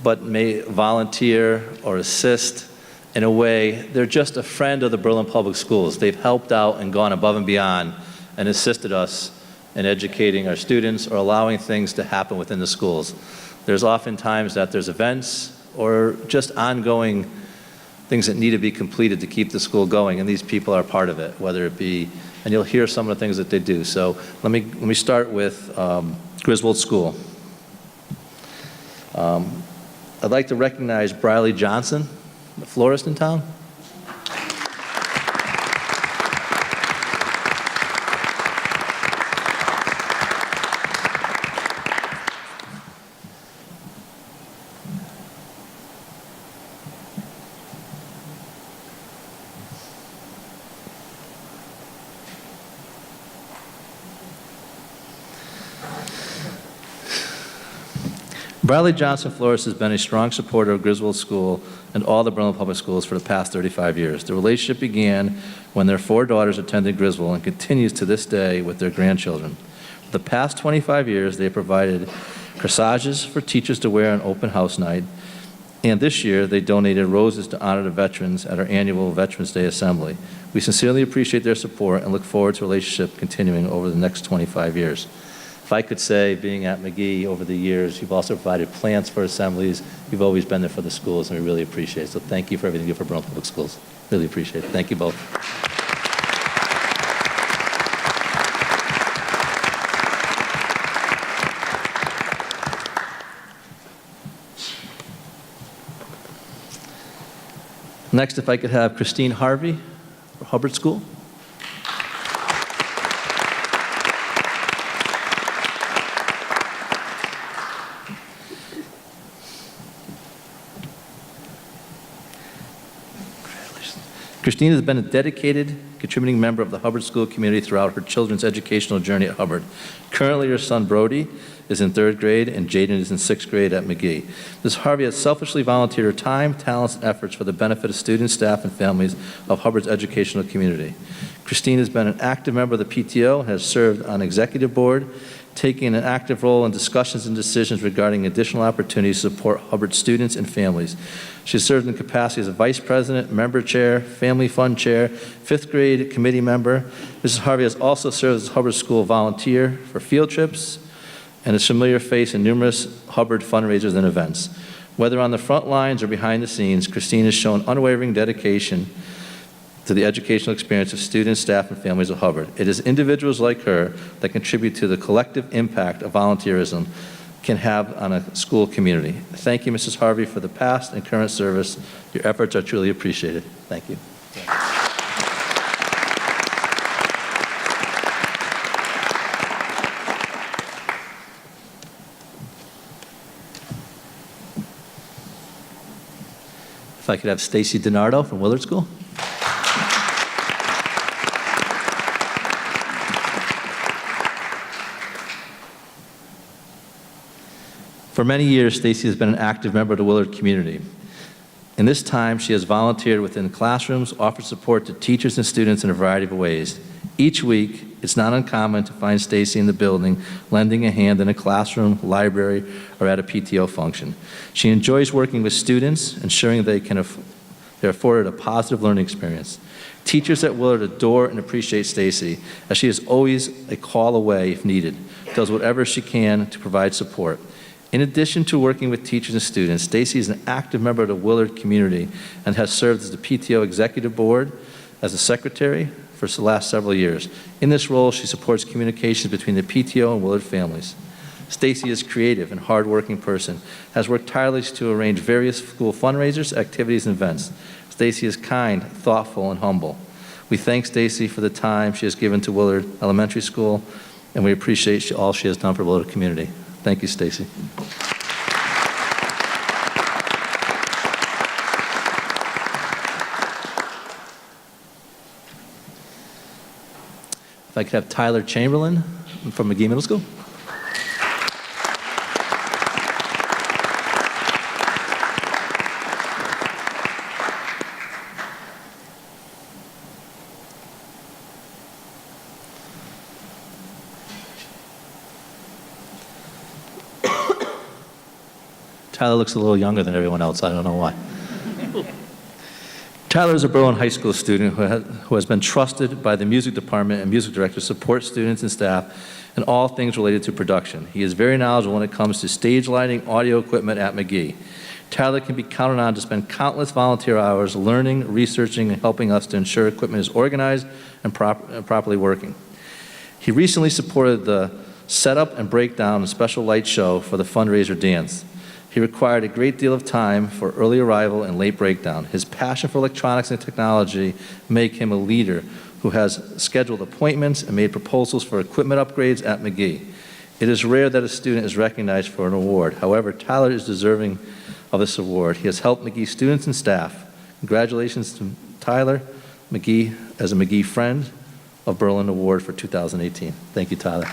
but may volunteer or assist in a way. They're just a friend of the Berlin Public Schools. They've helped out and gone above and beyond and assisted us in educating our students or allowing things to happen within the schools. There's often times that there's events or just ongoing things that need to be completed to keep the school going, and these people are part of it, whether it be, and you'll hear some of the things that they do. So let me start with Griswold School. I'd like to recognize Briley Johnson. the florist in town? Bradley Johnson Flores has been a strong supporter of Griswold School and all the Berlin Public Schools for the past 35 years. The relationship began when their 4 daughters attended Griswold and continues to this day with their grandchildren. For the past 25 years, they provided corsages for teachers to wear on open house night, and this year they donated roses to honor the veterans at our annual Veterans Day Assembly. We sincerely appreciate their support and look forward to the relationship continuing over the next 25 years. If I could say, being at McGee over the years, you've also provided plans for assemblies. You've always been there for the schools, and we really appreciate it. So thank you for everything you do for Berlin Public Schools. Really appreciate it. Thank you both. Next, if I could have Christine Harvey for Hubbard School. Christine has been a dedicated, contributing member of the Hubbard School community throughout her children's educational journey at Hubbard. Currently, her son Brody is in 3rd grade and Jaden is in 6th grade at McGee. Ms. Harvey has selfishly volunteered her time, talents, and efforts for the benefit of students, staff, and families of Hubbard's educational community. Christine has been an active member of the PTO and has served on executive board, taking an active role in discussions and decisions regarding additional opportunities to support Hubbard students and families. She has served in capacity as a vice president, member chair, family fund chair, 5th grade committee member. Mrs. Harvey has also served as a Hubbard School volunteer for field trips and is a familiar face in numerous Hubbard fundraisers and events. Whether on the front lines or behind the scenes, Christine has shown unwavering dedication to the educational experience of students, staff, and families of Hubbard. It is individuals like her that contribute to the collective impact of volunteerism can have on a school community. Thank you, Mrs. Harvey, for the past and current service. Your efforts are truly appreciated. Thank you. If I could have Stacey Dinardo from Willard School. For many years, Stacey has been an active member of the Willard community. In this time, she has volunteered within classrooms, offered support to teachers and students in a variety of ways. Each week, it's not uncommon to find Stacey in the building, lending a hand in a classroom, library, or at a PTO function. She enjoys working with students, ensuring they're afforded a positive learning experience. Teachers at Willard adore and appreciate Stacey, as she is always a call away if needed, does whatever she can to provide support. In addition to working with teachers and students, Stacey is an active member of the Willard community and has served as the PTO Executive Board as a secretary for the last several years. In this role, she supports communications between the PTO and Willard families. Stacey is a creative and hardworking person, has worked tirelessly to arrange various school fundraisers, activities, and events. Stacey is kind, thoughtful, and humble. We thank Stacey for the time she has given to Willard Elementary School, and we appreciate all she has done for the Willard community. Thank you, Stacey. If I could have Tyler Chamberlain from McGee Middle School. Tyler looks a little younger than everyone else. I don't know why. Tyler is a Berlin High School student who has been trusted by the music department and music director to support students and staff in all things related to production. He is very knowledgeable when it comes to stage lighting, audio equipment at McGee. Tyler can be counted on to spend countless volunteer hours learning, researching, and helping us to ensure equipment is organized and properly working. He recently supported the setup and breakdown of a special light show for the fundraiser dance. He required a great deal of time for early arrival and late breakdown. His passion for electronics and technology make him a leader who has scheduled appointments and made proposals for equipment upgrades at McGee. It is rare that a student is recognized for an award. However, Tyler is deserving of this award. He has helped McGee students and staff. Congratulations to Tyler McGee as a McGee Friend of Berlin Award for 2018. Thank you, Tyler.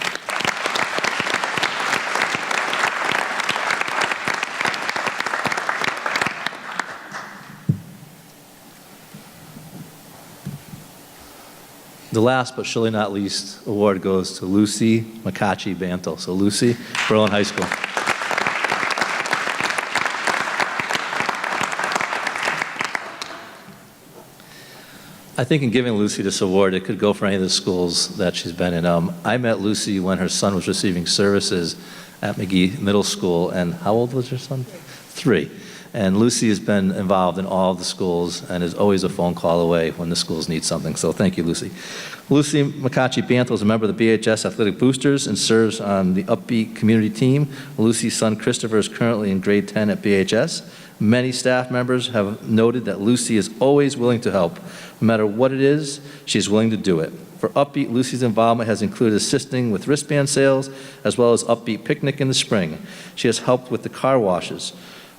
The last but surely not least award goes to Lucy McCacci Bantle. So Lucy, Berlin High School. I think in giving Lucy this award, it could go for any of the schools that she's been in. I met Lucy when her son was receiving services at McGee Middle School, and how old was her son? 3. And Lucy has been involved in all of the schools and is always a phone call away when the schools need something. So thank you, Lucy. Lucy McCacci Bantle is a member of the BHS Athletic Boosters and serves on the Upbeat community team. Lucy's son, Christopher, is currently in grade 10 at BHS. Many staff members have noted that Lucy is always willing to help. No matter what it is, she's willing to do it. For Upbeat, Lucy's involvement has included assisting with wristband sales, as well as Upbeat Picnic in the spring. She has helped with the car washes,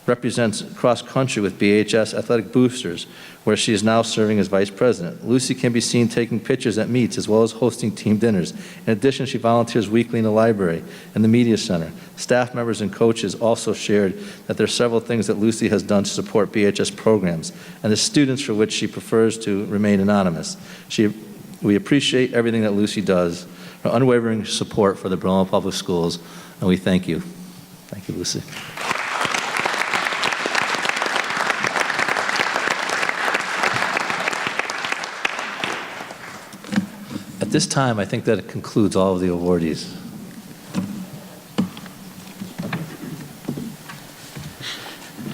represents cross-country with BHS Athletic Boosters, where she is now serving as vice president. Lucy can be seen taking pictures at meets as well as hosting team dinners. In addition, she volunteers weekly in the library and the media center. Staff members and coaches also shared that there are several things that Lucy has done to support BHS programs and the students for which she prefers to remain anonymous. We appreciate everything that Lucy does, her unwavering support for the Berlin Public Schools, and we thank you. Thank you, Lucy. At this time, I think that it concludes all of the awardees.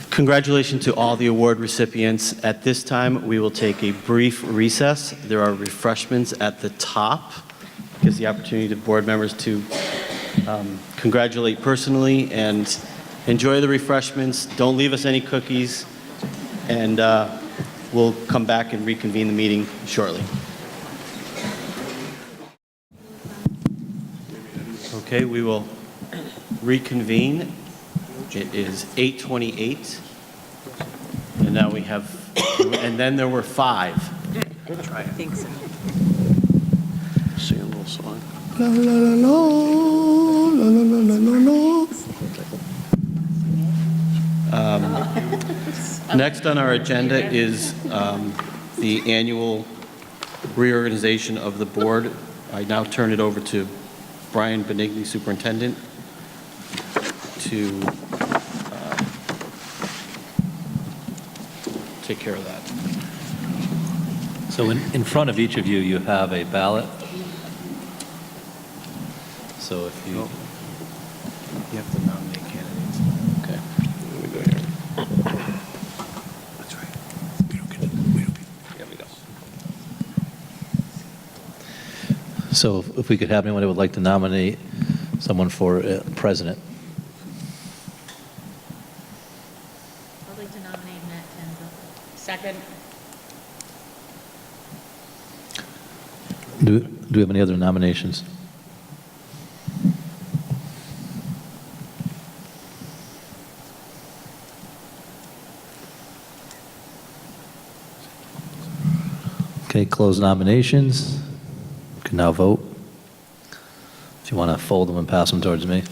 Congratulations to all the award recipients. At this time, we will take a brief recess. There are refreshments at the top. Gives the opportunity to board members to congratulate personally and enjoy the refreshments. Don't leave us any cookies, and we'll come back and reconvene the meeting shortly. Okay, we will reconvene. It is 8:28, and now we have, and then there were 5. I think so. Sing a little song. La la la la la la la la. Next on our agenda is the annual reorganization of the board. I now turn it over to Brian Benigni, Superintendent, to take care of that. So in front of each of you, you have a ballot. So if you... You have to nominate candidates. Okay. Let me go here. That's right. We don't get it. Yeah, we don't. So if we could have anyone who would like to nominate someone for president. I'd like to nominate Matt Tenza. Second. Do we have any other nominations? Okay, close nominations. You can now vote. If you want to fold them and pass them towards me.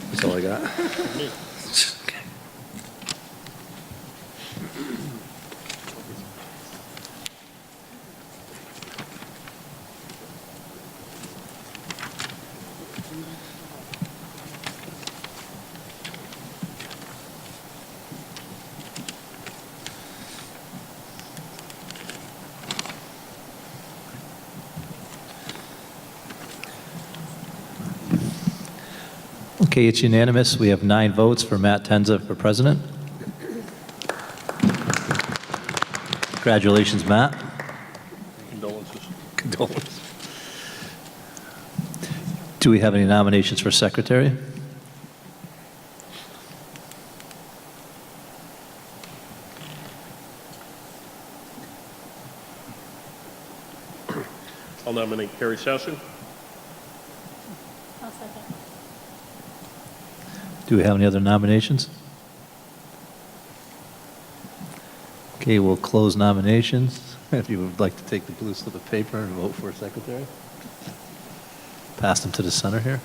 That's all I got. Okay, it's unanimous. We have 9 votes for Matt Tenza for president. Congratulations, Matt. Condolences. Condolences. Do we have any nominations for secretary? I'll nominate Carrie Sasson. I'll second. Do we have any other nominations? Okay, we'll close nominations. If you would like to take the blue slip of paper and vote for secretary. Pass them to the center here.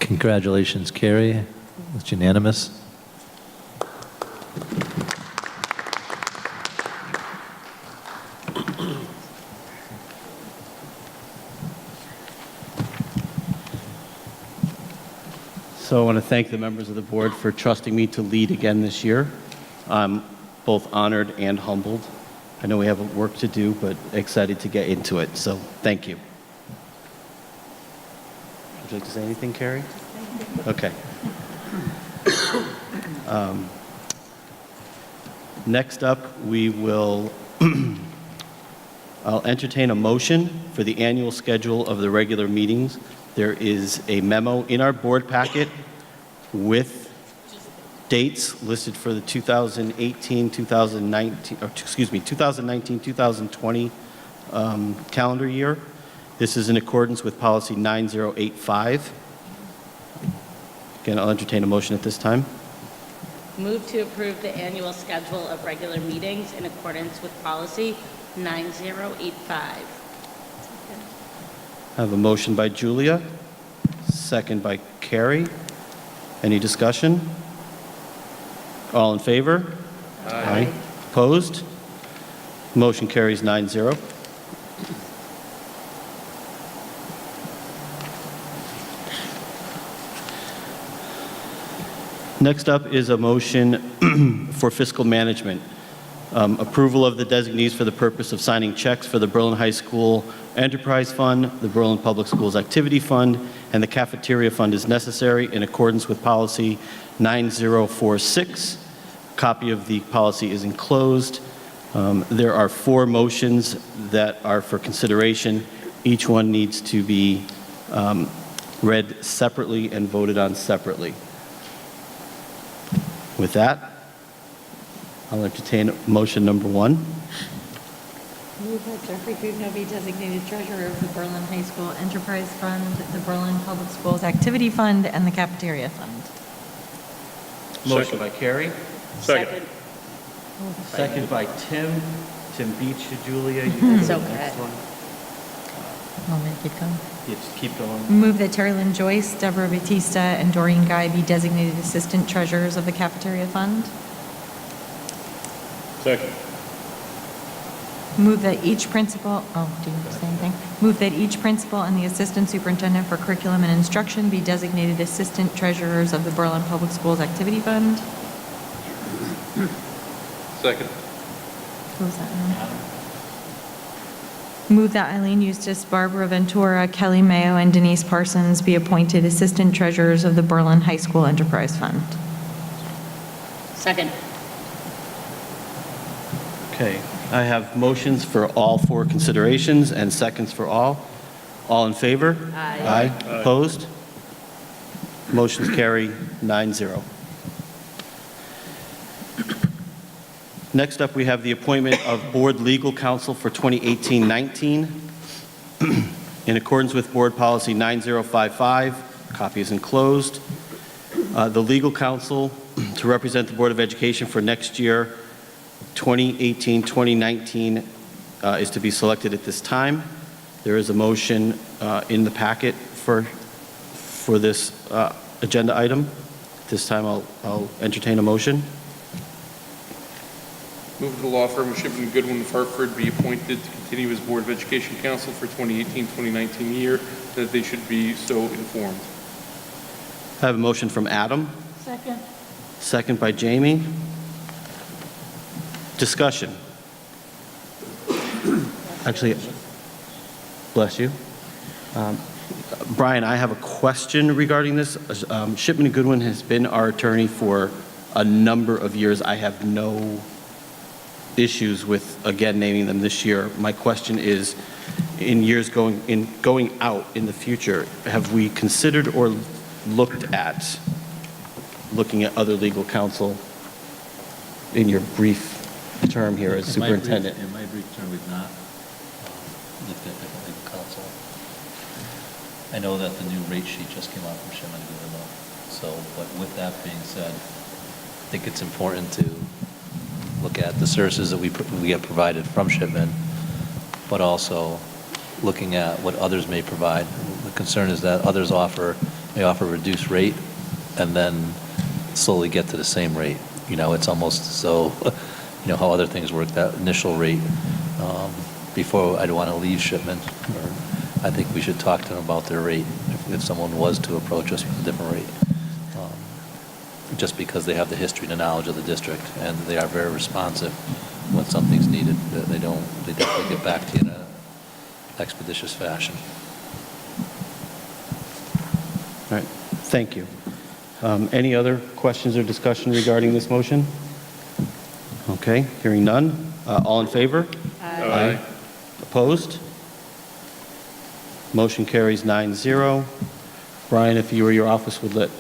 Congratulations, Carrie. It's unanimous. So I want to thank the members of the board for trusting me to lead again this year. I'm both honored and humbled. I know we have work to do, but excited to get into it. So thank you. Would you like to say anything, Carrie? Okay. Next up, we will, I'll entertain a motion for the annual schedule of the regular meetings. There is a memo in our board packet with dates listed for the 2019-2020 calendar year. This is in accordance with policy 9085. Again, I'll entertain a motion at this time. Move to approve the annual schedule of regular meetings in accordance with policy 9085. I have a motion by Julia, second by Carrie. Any discussion? All in favor? Aye. Opposed? Motion carries 9-0. Next up is a motion for fiscal management. Approval of the designees for the purpose of signing checks for the Berlin High School Enterprise Fund, the Berlin Public Schools Activity Fund, and the Cafeteria Fund is necessary in accordance with policy 9046. Copy of the policy is enclosed. There are 4 motions that are for consideration. Each one needs to be read separately and voted on separately. With that, I'll entertain motion number 1. Move that Jeffrey Gugno be designated treasurer of the Berlin High School Enterprise Fund, the Berlin Public Schools Activity Fund, and the Cafeteria Fund. Motion by Carrie. Second. Second by Tim. Tim beats you, Julia. You can go to the next one. Want me to keep going? Yeah, just keep going. Move that Terry Lynn Joyce, Deborah Batista, and Doreen Guy be designated assistant treasurers of the Cafeteria Fund. Second. Move that each principal, do you want to say anything? Move that each principal and the assistant superintendent for curriculum and instruction be designated assistant treasurers of the Berlin Public Schools Activity Fund. Second. Who was that now? Move that Eileen Eustace, Barbara Ventura, Kelly Mayo, and Denise Parsons be appointed assistant treasurers of the Berlin High School Enterprise Fund. Second. Okay, I have motions for all 4 considerations and seconds for all. All in favor? Aye. Aye. Opposed? Motions carry 9-0. Next up, we have the appointment of board legal counsel for 2018-19. In accordance with board policy 9055, copy is enclosed. The legal counsel to represent the Board of Education for next year 2018-2019 is to be selected at this time. There is a motion in the packet for this agenda item. This time I'll entertain a motion. Move the law firm of Shipman Goodwin of Hartford be appointed to continue as Board of Education Counsel for 2018-2019 year, that they should be so informed. I have a motion from Adam. Second. Second by Jamie. Discussion. Actually, bless you. Brian, I have a question regarding this. Shipman Goodwin has been our attorney for a number of years. I have no issues with, again, naming them this year. My question is, in years going out in the future, have we considered or looking at other legal counsel in your brief term here as superintendent? In my brief term, we've not looked at different legal counsel. I know that the new rate sheet just came out from Shipman Goodwin, so, but with that being said, I think it's important to look at the services that we get provided from Shipman, but also looking at what others may provide. The concern is that others may offer a reduced rate and then slowly get to the same rate. You know, it's almost so, you know, how other things work, that initial rate. Before I'd want to leave Shipman, or I think we should talk to them about their rate if someone was to approach us with a different rate. Just because they have the history and the knowledge of the district, and they are very responsive when something's needed. They definitely get back to you in an expeditious fashion. All right, thank you. Any other questions or discussion regarding this motion? Okay, hearing none. All in favor? Aye. Opposed? Motion carries 9-0. Brian, if you or your office would let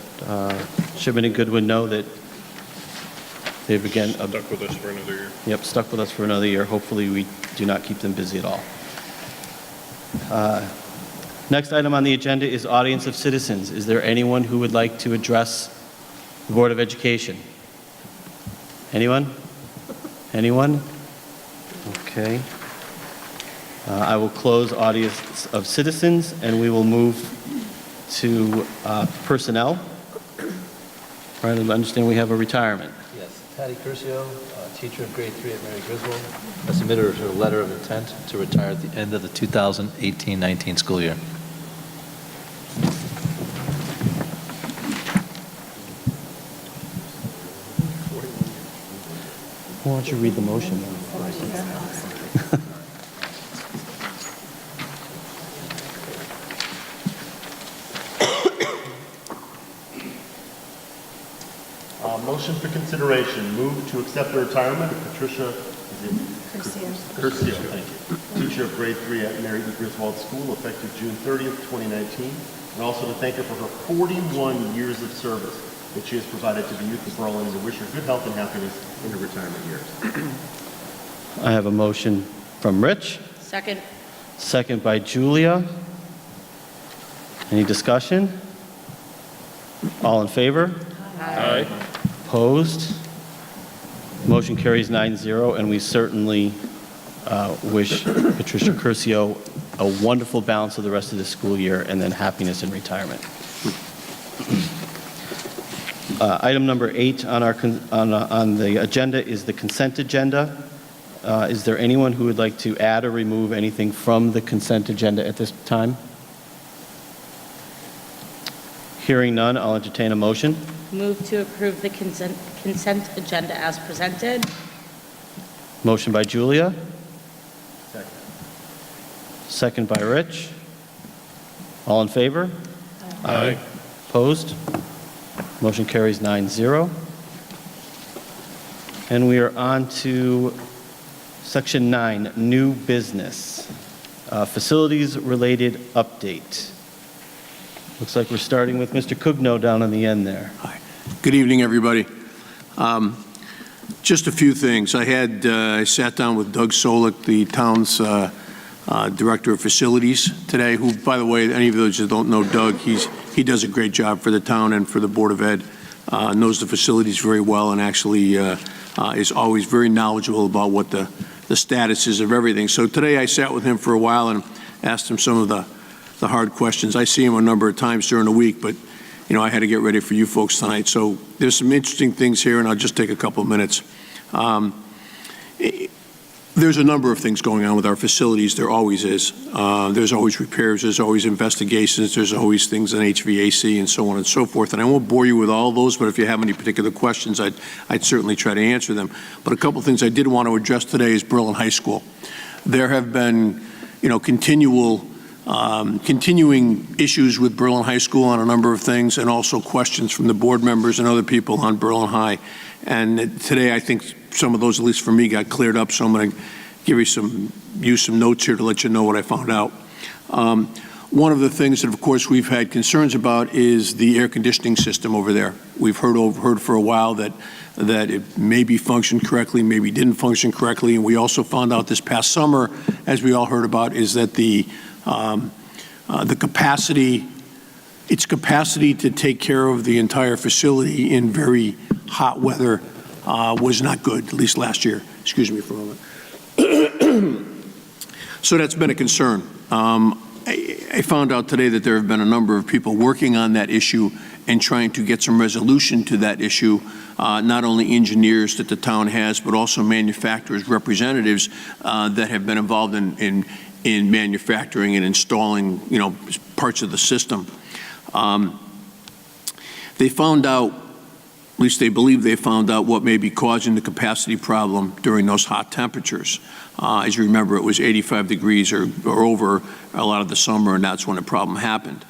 Shipman and Goodwin know that they've again... Stuck with us for another year. Yep, stuck with us for another year. Hopefully we do not keep them busy at all. Next item on the agenda is audience of citizens. Is there anyone who would like to address the Board of Education? Anyone? Anyone? Okay. I will close audience of citizens, and we will move to personnel. Right, I understand we have a retirement. Yes, Patty Curcio, teacher of grade 3 at Mary Griswold, has submitted her letter of intent to retire at the end of the 2018-19 school year. Why don't you read the motion? Motion for consideration. Move to accept the retirement of Patricia Curcio, thank you. Teacher of grade 3 at Mary E. Griswold School, effective June 30th, 2019. And also to thank her for her 41 years of service that she has provided to the youth of Berlin, and to wish her good health and happiness in her retirement years. I have a motion from Rich. Second. Second by Julia. Any discussion? All in favor? Aye. Opposed? Motion carries 9-0, and we certainly wish Patricia Curcio a wonderful balance of the rest of the school year, and then happiness in retirement. Item number 8 on the agenda is the consent agenda. Is there anyone who would like to add or remove anything from the consent agenda at this time? Hearing none, I'll entertain a motion. Move to approve the consent agenda as presented. Motion by Julia. Second by Rich. All in favor? Aye. Opposed? Motion carries 9-0. And we are on to Section 9, New Business. Facilities-related update. Looks like we're starting with Mr. Cugno down on the end there. Good evening, everybody. Just a few things. I sat down with Doug Solik, the town's Director of Facilities today, who, by the way, any of those that don't know Doug, he does a great job for the town and for the Board of Ed, knows the facilities very well, and actually is always very knowledgeable about what the status is of everything. So today I sat with him for a while and asked him some of the hard questions. I see him a number of times during the week, but I had to get ready for you folks tonight. So there's some interesting things here, and I'll just take a couple of minutes. There's a number of things going on with our facilities. There always is. There's always repairs. There's always investigations. There's always things in HVAC and so on and so forth. And I won't bore you with all those, but if you have any particular questions, I'd certainly try to answer them. But a couple of things I did want to address today is Berlin High School. There have been, continuing issues with Berlin High School on a number of things, and also questions from the board members and other people on Berlin High. And today, I think some of those, at least for me, got cleared up. So I'm going to give you some notes here to let you know what I found out. One of the things that, of course, we've had concerns about is the air conditioning system over there. We've heard for a while that it maybe functioned correctly, maybe didn't function correctly, and we also found out this past summer, as we all heard about, is that the capacity to take care of the entire facility in very hot weather was not good, at least last year. Excuse me for a moment. So that's been a concern. I found out today that there have been a number of people working on that issue and trying to get some resolution to that issue, not only engineers that the town has, but also manufacturers, representatives that have been involved in manufacturing and installing, parts of the system. They found out, at least they believe they found out, what may be causing the capacity problem during those hot temperatures. As you remember, it was 85 degrees or over a lot of the summer, and that's when the problem happened.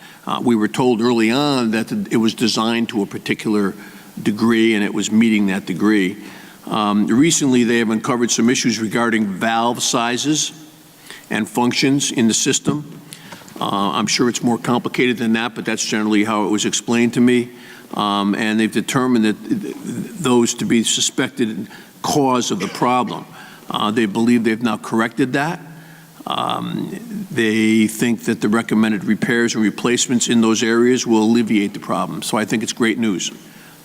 We were told early on that it was designed to a particular degree, and it was meeting that degree. Recently, they have uncovered some issues regarding valve sizes and functions in the system. I'm sure it's more complicated than that, but that's generally how it was explained to me. And they've determined that those to be suspected cause of the problem. They believe they've now corrected that. They think that the recommended repairs and replacements in those areas will alleviate the problem. So I think it's great news.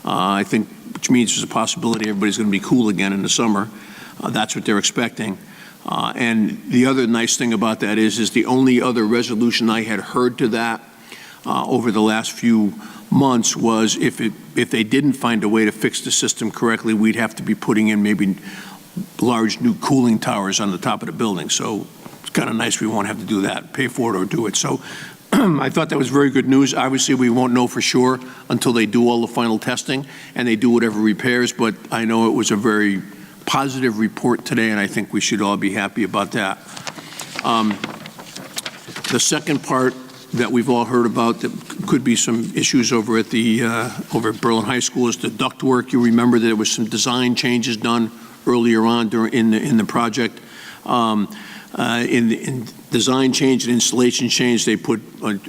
I think, which means there's a possibility everybody's going to be cool again in the summer. That's what they're expecting. And the other nice thing about that is the only other resolution I had heard to that over the last few months was if they didn't find a way to fix the system correctly, we'd have to be putting in maybe large new cooling towers on the top of the building. So it's kind of nice we won't have to do that, pay for it or do it. So I thought that was very good news. Obviously, we won't know for sure until they do all the final testing and they do whatever repairs, but I know it was a very positive report today, and I think we should all be happy about that. The second part that we've all heard about that could be some issues over at Berlin High School is the duct work. You remember that there was some design changes done earlier on in the project. In design change and installation change, they put a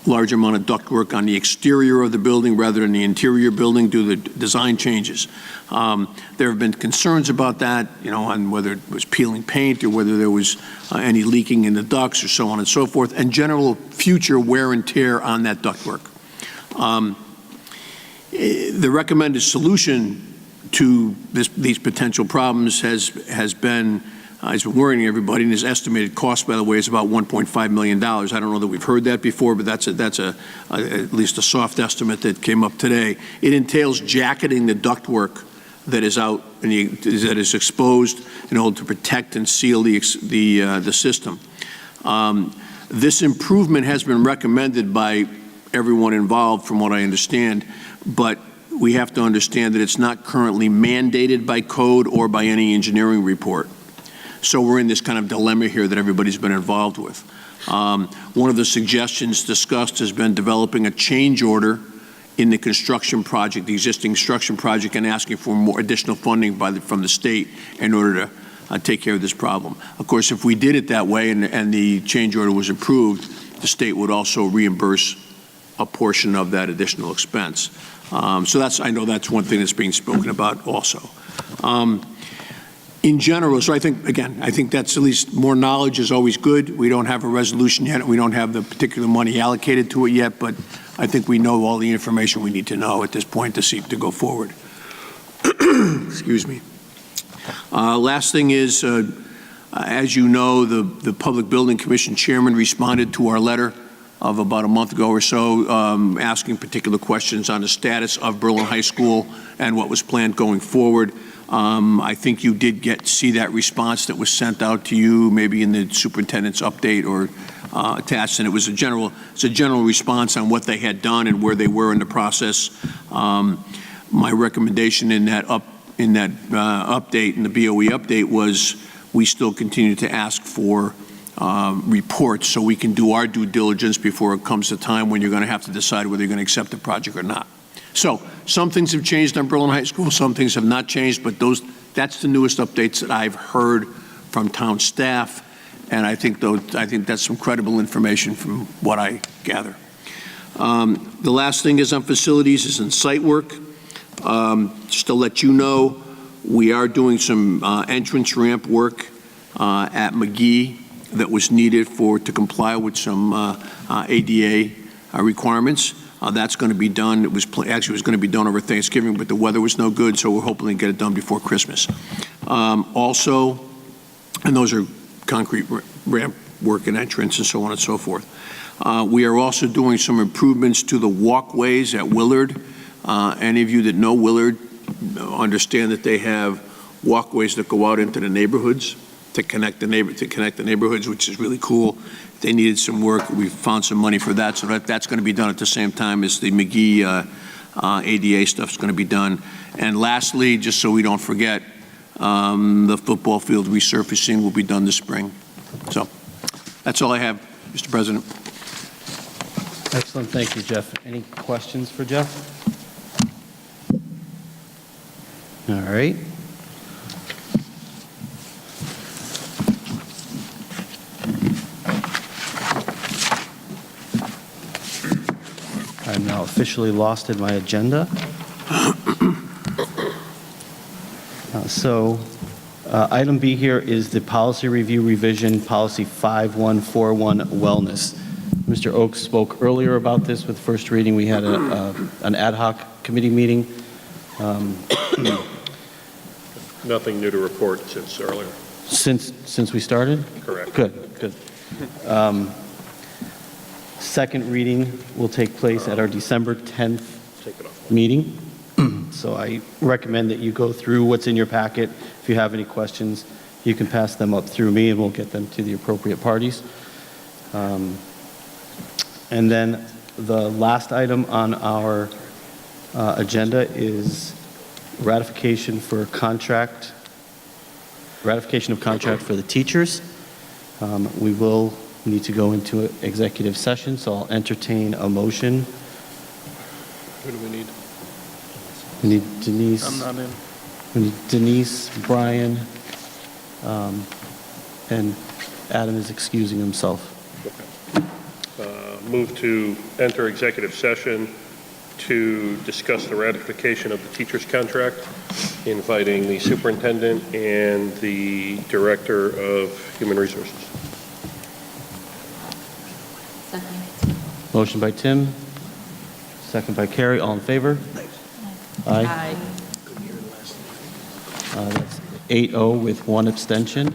large amount of duct work on the exterior of the building rather than the interior building due to the design changes. There have been concerns about that, on whether it was peeling paint or whether there was any leaking in the ducts or so on and so forth, and general future wear and tear on that duct work. The recommended solution to these potential problems has been worrying everybody, and his estimated cost, by the way, is about $1.5 million. I don't know that we've heard that before, but that's at least a soft estimate that came up today. It entails jacketing the ductwork that is out and that is exposed in order to protect and seal the system. This improvement has been recommended by everyone involved, from what I understand, but we have to understand that it's not currently mandated by code or by any engineering report. So we're in this kind of dilemma here that everybody's been involved with. One of the suggestions discussed has been developing a change order in the construction project, the existing construction project, and asking for more additional funding from the state in order to take care of this problem. Of course, if we did it that way and the change order was approved, the state would also reimburse a portion of that additional expense. So I know that's one thing that's being spoken about also. In general, so I think that's at least more knowledge is always good. We don't have a resolution yet. We don't have the particular money allocated to it yet, but I think we know all the information we need to know at this point to go forward. Excuse me. Last thing is, as you know, the Public Building Commission chairman responded to our letter of about a month ago or so, asking particular questions on the status of Berlin High School and what was planned going forward. I think you did see that response that was sent out to you, maybe in the superintendent's update or attached, and it's a general response on what they had done and where they were in the process. My recommendation in that update, in the BOE update, was we still continue to ask for reports so we can do our due diligence before it comes to time when you're going to have to decide whether you're going to accept the project or not. So some things have changed on Berlin High School, some things have not changed, but that's the newest updates that I've heard from town staff, and I think that's some credible information from what I gather. The last thing is on facilities, is in site work. Just to let you know, we are doing some entrance ramp work at McGee that was needed to comply with some ADA requirements. That's going to be done. It was going to be done over Thanksgiving, but the weather was no good, so we're hoping to get it done before Christmas. Also, and those are concrete ramp work and entrance and so on and so forth. We are also doing some improvements to the walkways at Willard. Any of you that know Willard understand that they have walkways that go out into the neighborhoods to connect the neighborhoods, which is really cool. They needed some work. We found some money for that, so that's going to be done at the same time as the McGee ADA stuff is going to be done. And lastly, just so we don't forget, the football field resurfacing will be done this spring. So that's all I have, Mr. President. Excellent. Thank you, Jeff. Any questions for Jeff? All right. I'm now officially lost in my agenda. Item B here is the policy review revision, policy 5141, wellness. Mr. Oakes spoke earlier about this with first reading. We had an ad hoc committee meeting. Nothing new to report since earlier. Since we started? Correct. Good. Second reading will take place at our December 10th meeting. So I recommend that you go through what's in your packet. If you have any questions, you can pass them up through me and we'll get them to the appropriate parties. And then the last item on our agenda is ratification of contract for the teachers. We will need to go into an executive session, so I'll entertain a motion. Who do we need? We need Denise. I'm not in. We need Denise, Brian, and Adam is excusing himself. Okay. Move to enter executive session to discuss the ratification of the teacher's contract, inviting the superintendent and the director of human resources. Second. Motion by Tim, second by Carrie. All in favor? Aye. That's 8-0 with one abstention.